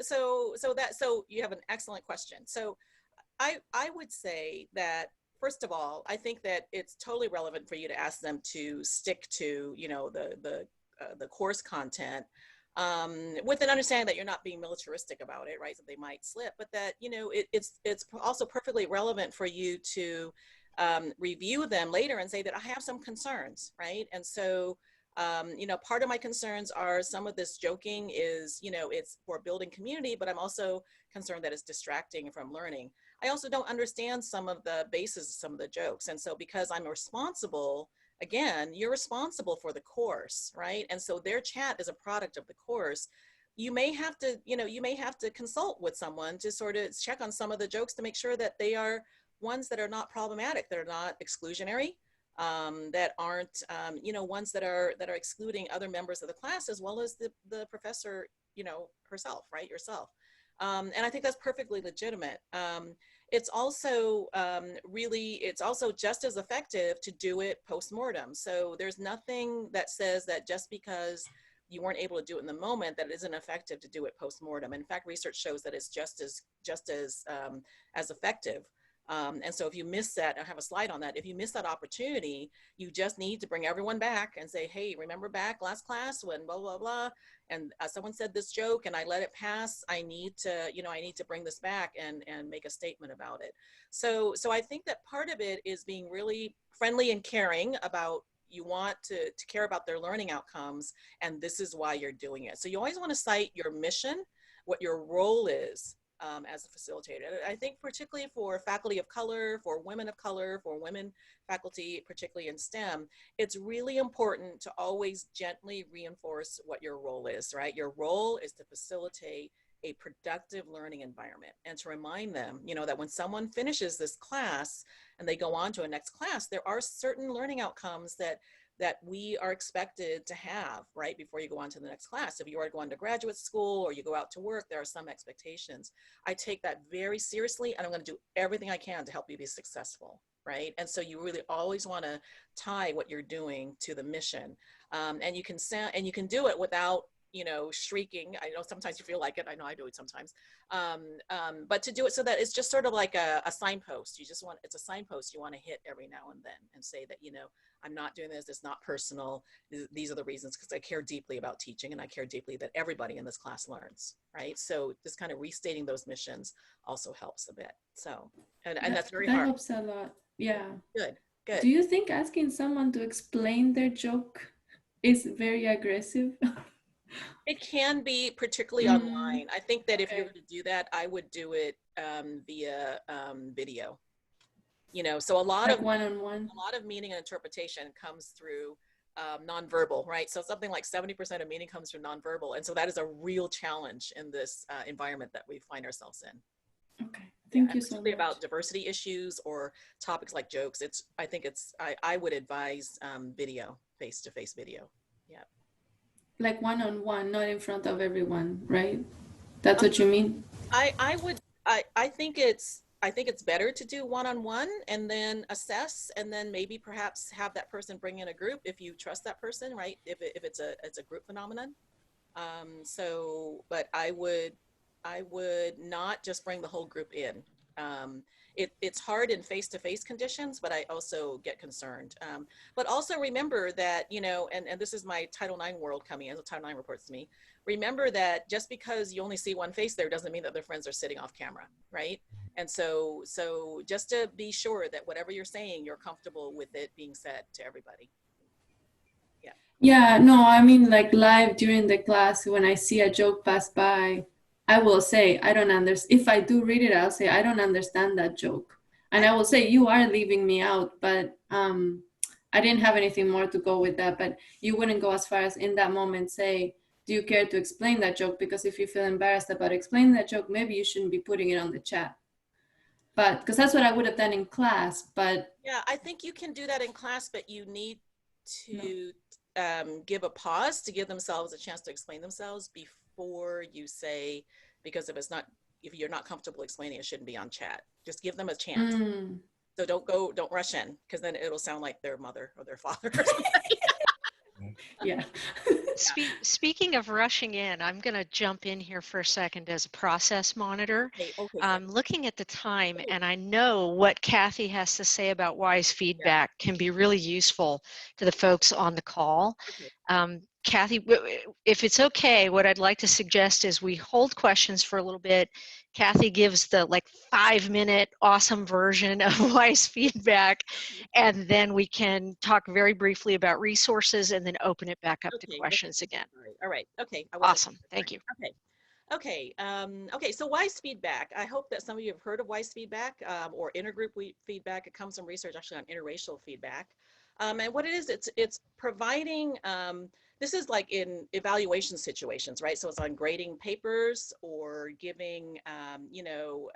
you have an excellent question. So I would say that, first of all, I think that it's totally relevant for you to ask them to stick to, the course content, with an understanding that you're not being militaristic about it, right? So they might slip, but that, it's also perfectly relevant for you to review them later and say that I have some concerns, right? And so, part of my concerns are some of this joking is, it's for building community, but I'm also concerned that it's distracting from learning. I also don't understand some of the basis of some of the jokes. And so because I'm responsible, again, you're responsible for the course, right? And so their chat is a product of the course. You may have to, consult with someone to sort of check on some of the jokes to make sure that they are ones that are not problematic, that are not exclusionary, that aren't, ones that are excluding other members of the class, as well as the professor, herself, right, yourself. And I think that's perfectly legitimate. It's also it's also just as effective to do it post-mortem. So there's nothing that says that just because you weren't able to do it in the moment, that it isn't effective to do it post-mortem. In fact, research shows that it's just as effective. And so if you miss that, I have a slide on that. If you miss that opportunity, you just need to bring everyone back and say, hey, remember back last class when blah, blah, blah, and someone said this joke and I let it pass. I need to bring this back and make a statement about it. So I think that part of it is being really friendly and caring about, you want to care about their learning outcomes, and this is why you're doing it. So you always want to cite your mission, what your role is, as a facilitator. I think particularly for faculty of color, for women faculty, particularly in STEM, it's really important to always gently reinforce what your role is, right? Your role is to facilitate a productive learning environment, and to remind them, that when someone finishes this class and they go on to a next class, there are certain learning outcomes that we are expected to have, right, before you go on to the next class. If you are going to graduate school or you go out to work, there are some expectations. I take that very seriously, and I'm going to do everything I can to help you be successful, right? And so you really always want to tie what you're doing to the mission, and you can do it without, shrieking. I know sometimes you feel like it. I know I do it sometimes. But to do it so that it's just sort of like a signpost. It's a signpost you want to hit every now and then and say that, I'm not doing this. It's not personal. These are the reasons, because I care deeply about teaching, and I care deeply that everybody in this class learns, right? So just kind of restating those missions also helps a bit. So, and that's very hard. That helps a lot. Yeah. Good. Do you think asking someone to explain their joke is very aggressive? It can be, particularly Mm, online. I think that if you're okay. going to do that, I would do it via video. You know, so Like one-on-one. a lot of meaning and interpretation comes through nonverbal, right? So something like 70% of meaning comes from nonverbal, and so that is a real challenge in this environment that we find ourselves in. Okay. Yeah, Thank and you so particularly much. about diversity issues or topics like jokes. I would advise video, face-to-face video. Yeah. Like one-on-one, not in front of everyone, right? That's what you mean? I would I think it's better to do one-on-one and then assess and then maybe perhaps have that person bring in a group if you trust that person, right? If it's a group phenomenon. But I would not just bring the whole group in. Um, it's hard in face-to-face conditions, but I also get concerned. But also remember that, you know, and this is my Title IX world coming in, so Title IX reports to me. Remember that just because you only see one face there doesn't mean that their friends are sitting off camera, right? And so just to be sure that whatever you're saying, you're comfortable with it being said to everybody. Yeah. Yeah, no, I mean like live during the class when I see a joke pass by, I will say, I don't understand. If I do read it, I'll say, I don't understand that joke. And I will say, you are leaving me out, but I didn't have anything more to go with that. But you wouldn't go as far as in that moment say, do you care to explain that joke? Because if you feel embarrassed about explaining that joke, maybe you shouldn't be putting it on the chat. But because that's what I would have done in class, but Yeah, I think you can do that in class, but you need no. to give a pause to give themselves a chance to explain themselves before you say, because if you're not comfortable explaining, it shouldn't be on chat. Just give them a chance. Mm, So don't rush in, because then it'll sound like their mother or their father or something. yeah. Speaking of rushing in, I'm going to jump in here for a second as a process monitor. Okay, I'm looking at the time, and I know what Kathy has to say about wise yeah, feedback can be really useful to the folks on the call. okay. Kathy, if it's okay, what I'd like to suggest is we hold questions for a little bit. Kathy gives the like 5-minute awesome version of wise feedback, and then we can talk very briefly about resources and then open it back up to Okay, questions again. all right. Okay, I wasn't. Awesome. Thank you. Okay. Okay, okay, so wise feedback. I hope that some of you have heard of wise feedback or intergroup feedback. It comes from research actually on interracial feedback. And what it is, it's providing, this is like in evaluation situations, right? So it's on grading papers or giving, you know,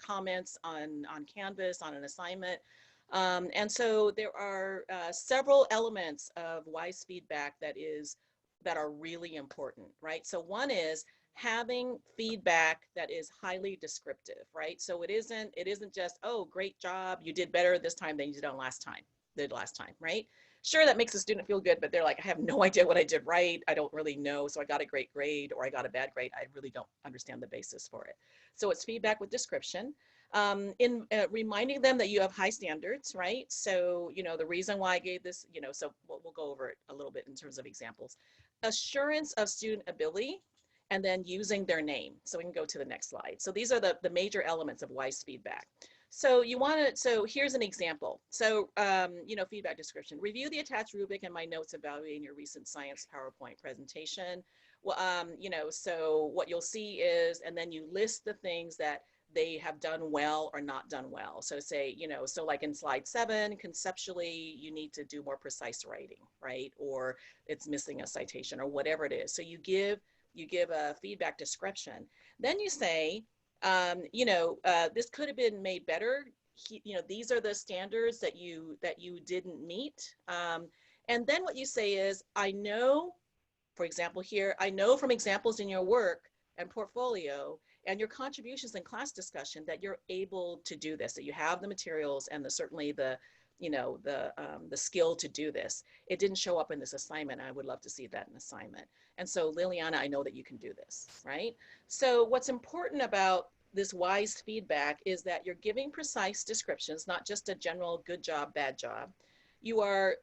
comments on Canvas, on an assignment. And so there are several elements of wise feedback that are really important, right? So one is having feedback that is highly descriptive, right? So it isn't just, oh, great job, you did better this time than you did last time, right? Sure, that makes the student feel good, but they're like, I have no idea what I did right. I don't really know. So I got a great grade or I got a bad grade. I really don't understand the basis for it. So it's feedback with description. In reminding them that you have high standards, right? So, you know, the reason why I gave this, you know, so we'll go over it a little bit in terms of examples. Assurance of student ability, and then using their name. So we can go to the next slide. So these are the major elements of wise feedback. So so here's an example. So, you know, feedback description. Review the attached rubric and my notes evaluating your recent science PowerPoint presentation. Well, you know, so what you'll see is, and then you list the things that they have done well or not done well. So say, you know, so like in slide 7, conceptually, you need to do more precise writing, right? Or it's missing a citation or whatever it is. So you give a feedback description. Then you say, you know, this could have been made better. You know, these are the standards that you didn't meet. And then what you say is, I know, for example here, I know from examples in your work and portfolio and your contributions in class discussion that you're able to do this, that you have the materials and certainly the, you know, the skill to do this. It didn't show up in this assignment. I would love to see that in assignment. And so Liliana, I know that you can do this, right? So what's important about this wise feedback is that you're giving precise descriptions, not just a general good job, bad job. You are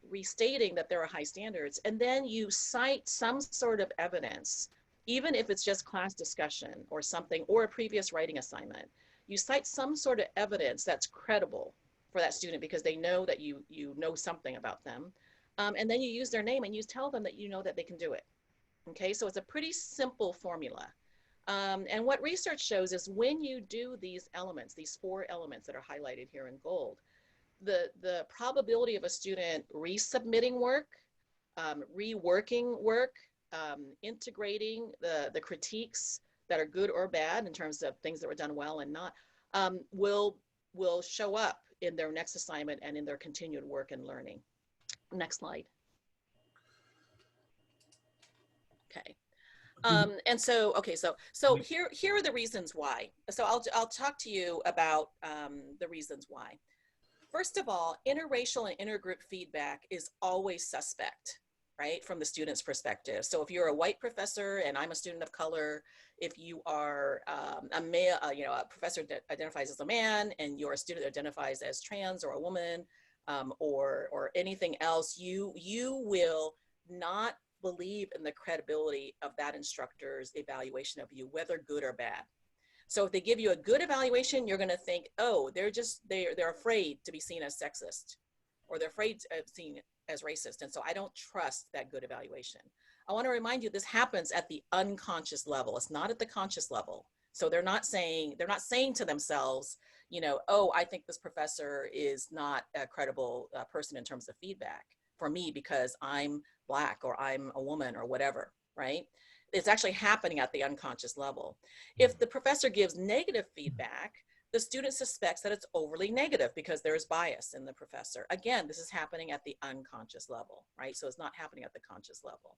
restating that there are high standards, and then you cite some sort of evidence, even if it's just class discussion or something, or a previous writing assignment. You cite some sort of evidence that's credible for that student because they know that you know something about them. And then you use their name and you tell them that you know that they can do it, Okay, so it's a pretty simple formula. And what research shows is when you do these elements, these 4 elements that are highlighted here in gold, the probability of a student resubmitting work, reworking work, integrating the critiques that are good or bad in terms of things that were done well and not, will show up in their next assignment and in their continued work and learning. Next slide. Okay. And so, okay, so here are the reasons why. So I'll talk to you about the reasons why. First of all, interracial and intergroup feedback is always suspect, right, from the student's perspective. So if you're a white professor and I'm a student of color, if you are a male, a professor that identifies as a man and you're a student that identifies as trans or a woman, or anything else, you will not believe in the credibility of that instructor's evaluation of you, whether good or bad. So if they give you a good evaluation, you're going to think, oh, they're afraid to be seen as sexist, or they're afraid of seen as racist. And so I don't trust that good evaluation. I want to remind you, this happens at the unconscious level. It's not at the conscious level. So they're not saying to themselves, oh, I think this professor is not a credible person in terms of feedback for me because I'm Black or I'm a woman or whatever, right? It's actually happening at the unconscious level. If the professor gives negative feedback, the student suspects that it's overly negative because there's bias in the professor. Again, this is happening at the unconscious level, right? So it's not happening at the conscious level.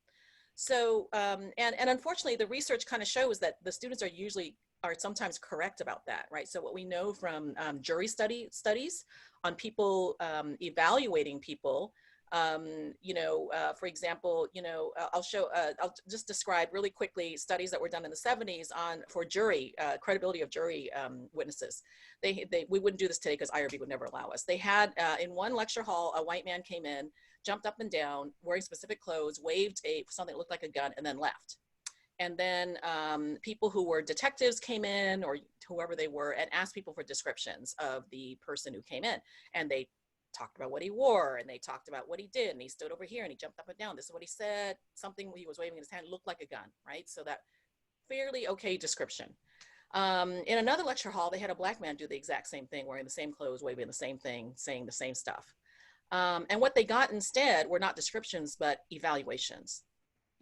So, and unfortunately, the research kind of shows that the students are sometimes correct about that, right? So what we know from jury studies on people evaluating people, for example, I'll just describe really quickly studies that were done in the 70s for jury, credibility of jury witnesses. We wouldn't do this today because IRB would never allow us. They had, in one lecture hall, a white man came in, jumped up and down, wearing specific clothes, waved something that looked like a gun, and then left. And then people who were detectives came in, or whoever they were, and asked people for descriptions of the person who came in. And they talked about what he wore, and they talked about what he did, and he stood over here and he jumped up and down. This is what he said. Something he was waving in his hand looked like a gun, right? So that fairly okay description. In another lecture hall, they had a Black man do the exact same thing, wearing the same clothes, waving the same thing, saying the same stuff. And what they got instead were not descriptions, but evaluations.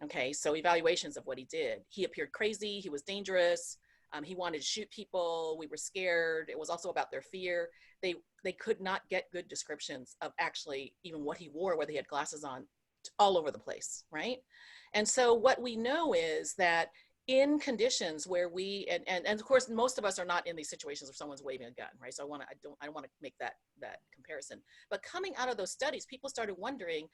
Okay, so evaluations of what he did. He appeared crazy, he was dangerous, he wanted to shoot people, we were scared. It was also about their fear. They could not get good descriptions of actually even what he wore, whether he had glasses on, all over the place, right? And so what we know is that in conditions where and of course most of us are not in these situations where someone's waving a gun, right? So I don't want to make that comparison. But coming out of those studies, people started wondering,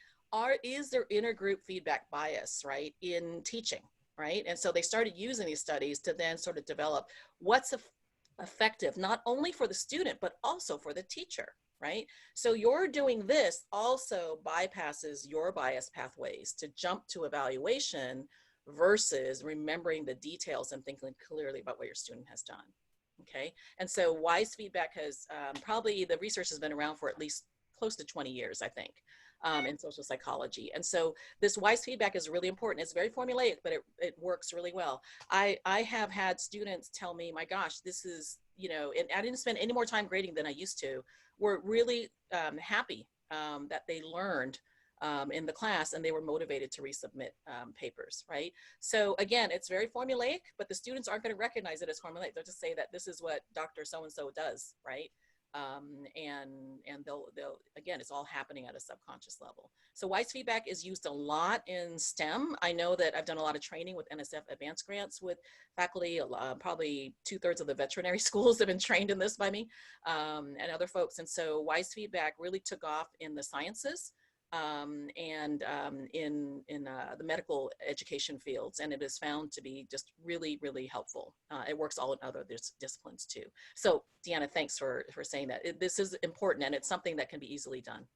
is there intergroup feedback bias, right, in teaching, right? And so they started using these studies to then sort of develop what's effective, not only for the student, but also for the teacher, right? So you're doing this also bypasses your bias pathways to jump to evaluation versus remembering the details and thinking clearly about what your student has done, okay? And so WISE feedback has probably, the research has been around for at least close to 20 years, I think, in social psychology. And so this WISE feedback is really important. It's very formulaic, but it works really well. I have had students tell me, my gosh, this is, and I didn't spend any more time grading than I used to. We're really happy that they learned in the class and they were motivated to resubmit papers, right? So again, it's very formulaic, but the students aren't going to recognize it as formulaic. They'll just say that this is what Dr. So-and-so does, right? And they'll again, it's all happening at a subconscious level. So WISE feedback is used a lot in STEM. I know that I've done a lot of training with NSF advanced grants with faculty. Probably 2/3 of the veterinary schools have been trained in this by me and other folks. And so WISE feedback really took off in the sciences and in the medical education fields, and it is found to be just really, really helpful. It works all in other disciplines too. So Deanna, thanks for saying that. This is important, and it's something that can be easily done.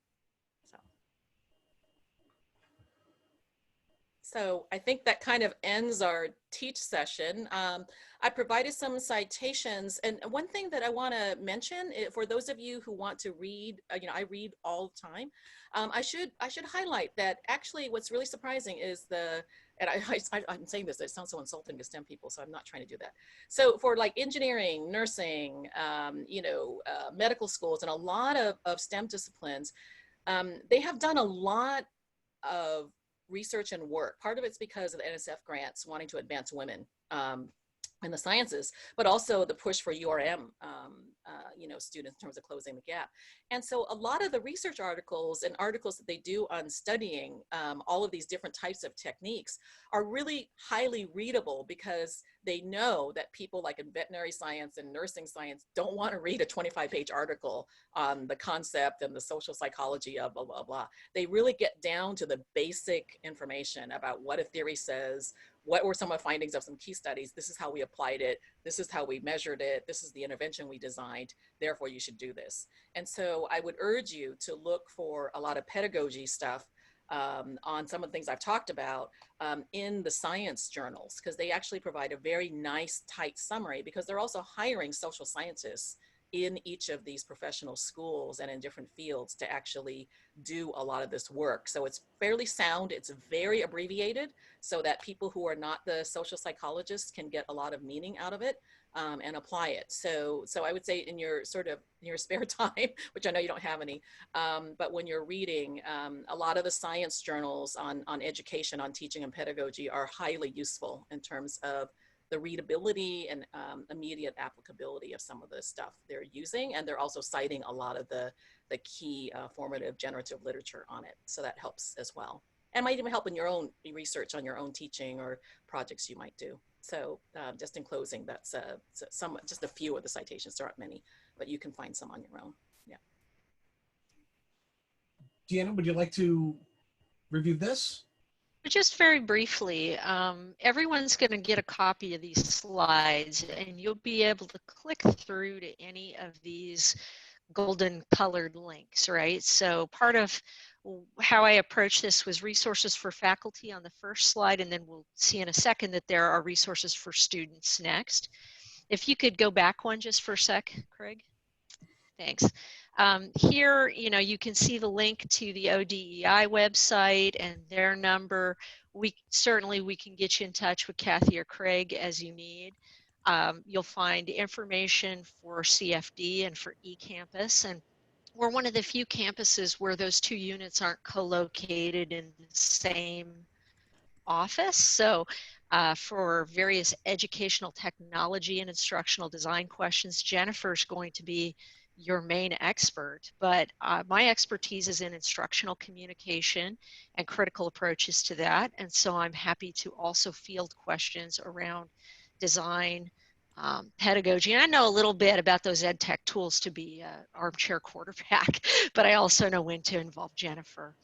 So I think that kind of ends our teach session. I provided some citations, and one thing that I want to mention for those of you who want to read, you know, I read all the time. I should highlight that actually what's really surprising is and I'm saying this, it sounds so insulting to STEM people, so I'm not trying to do that. So for like engineering, nursing, you know, medical schools, and a lot of STEM disciplines, they have done a lot of research and work. Part of it's because of the NSF grants wanting to advance women in the sciences, but also the push for URM, you know, students in terms of closing the gap. And so a lot of the research articles and articles that they do on studying all of these different types of techniques are really highly readable, because they know that people like in veterinary science and nursing science don't want to read a 25-page article on the concept and the social psychology of blah, blah, blah. They really get down to the basic information about what a theory says, what were some of the findings of some key studies, this is how we applied it, this is how we measured it, this is the intervention we designed, therefore you should do this. And so I would urge you to look for a lot of pedagogy stuff on some of the things I've talked about in the science journals, because they actually provide a very nice, tight summary, because they're also hiring social scientists in each of these professional schools and in different fields to actually do a lot of this work. So it's fairly sound, it's very abbreviated, so that people who are not the social psychologists can get a lot of meaning out of it and apply it. So I would say in your your spare time, which I know you don't have any, but when you're reading, a lot of the science journals on education, on teaching and pedagogy are highly useful in terms of the readability and immediate applicability of some of the stuff they're using. And they're also citing a lot of the key formative generative literature on it. So that helps as well. And might even help in your own research on your own teaching or projects you might do. So just in closing, that's just a few of the citations. There aren't many, but you can find some on your own. Yeah. Deanna, would you like to review this? Just very briefly, everyone's going to get a copy of these slides, and you'll be able to click through to any of these golden colored links, right? So part of how I approached this was resources for faculty on the first slide, and then we'll see in a second that there are resources for students next. If you could go back one just for a sec, Craig. Thanks. Here, you know, you can see the link to the ODEI website and their number. We can get you in touch with Kathy or Craig as you need. You'll find information for CFD and for eCampus, and we're one of the few campuses where those two units aren't co-located in the same office. So for various educational technology and instructional design questions, Jennifer's going to be your main expert, but my expertise is in instructional communication and critical approaches to that. And so I'm happy to also field questions around design, pedagogy. And I know a little bit about those ed tech tools to be armchair quarterback, but I also know when to involve Jennifer.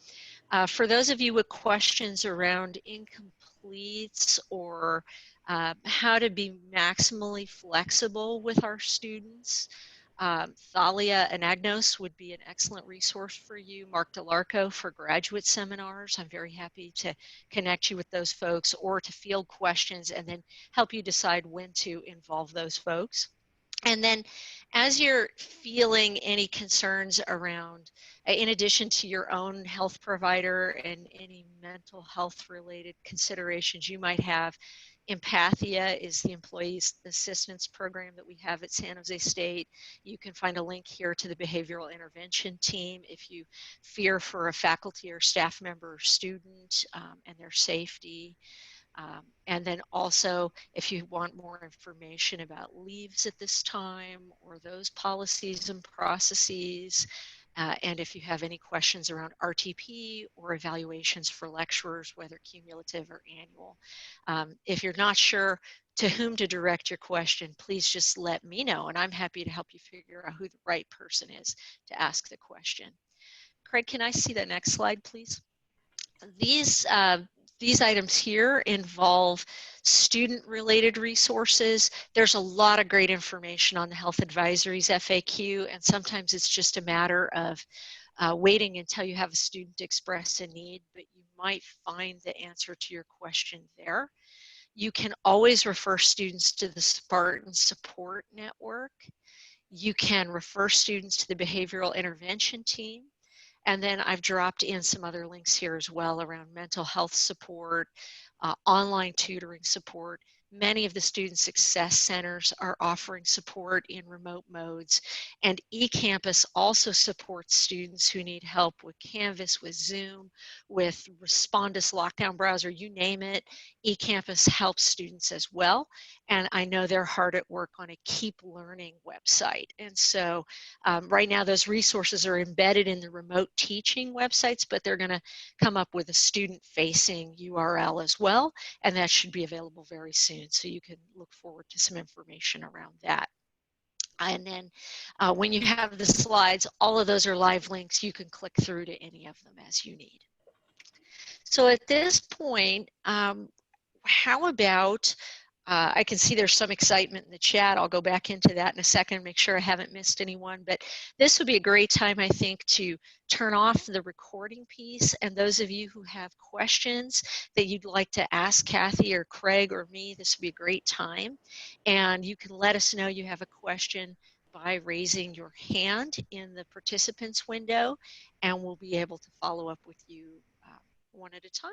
For those of you with questions around incompletes or how to be maximally flexible with our students, Thalia and Agnos would be an excellent resource for you. Mark DeLarco for graduate seminars. I'm very happy to connect you with those folks, or to field questions and then help you decide when to involve those folks. And then as you're feeling any concerns around, in addition to your own health provider and any mental health related considerations you might have, Empathia is the employee assistance program that we have at San Jose State. You can find a link here to the behavioral intervention team if you fear for a faculty or staff member or student and their safety. And then also, if you want more information about leaves at this time or those policies and processes, and if you have any questions around RTP or evaluations for lecturers, whether cumulative or annual. If you're not sure to whom to direct your question, please just let me know, and I'm happy to help you figure out who the right person is to ask the question. Craig, can I see that next slide, please? These items here involve student-related resources. There's a lot of great information on the Health Advisories FAQ, and sometimes it's just a matter of waiting until you have a student express a need, but you might find the answer to your question there. You can always refer students to the Spartan Support Network. You can refer students to the Behavioral Intervention Team. And then I've dropped in some other links here as well around mental health support, online tutoring support. Many of the student success centers are offering support in remote modes, and eCampus also supports students who need help with Canvas, with Zoom, with Respondus lockdown browser, you name it. eCampus helps students as well, and I know they're hard at work on a Keep Learning website. And so right now those resources are embedded in the remote teaching websites, but they're going to come up with a student-facing URL as well, and that should be available very soon. So you can look forward to some information around that. And then when you have the slides, all of those are live links. You can click through to any of them as you need. So at this point, how about, I can see there's some excitement in the chat. I'll go back into that in a second, make sure I haven't missed anyone. But this would be a great time, I think, to turn off the recording piece. And those of you who have questions that you'd like to ask Kathy or Craig or me, this would be a great time. And you can let us know you have a question by raising your hand in the participants window, and we'll be able to follow up with you one at a time.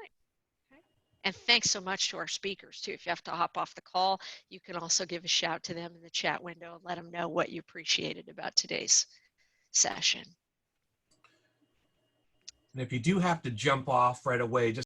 And thanks so much to our speakers too. If you have to hop off the call, you can also give a shout to them in the chat window and let them know what you appreciated about today's session. And if you do have to jump off right away, just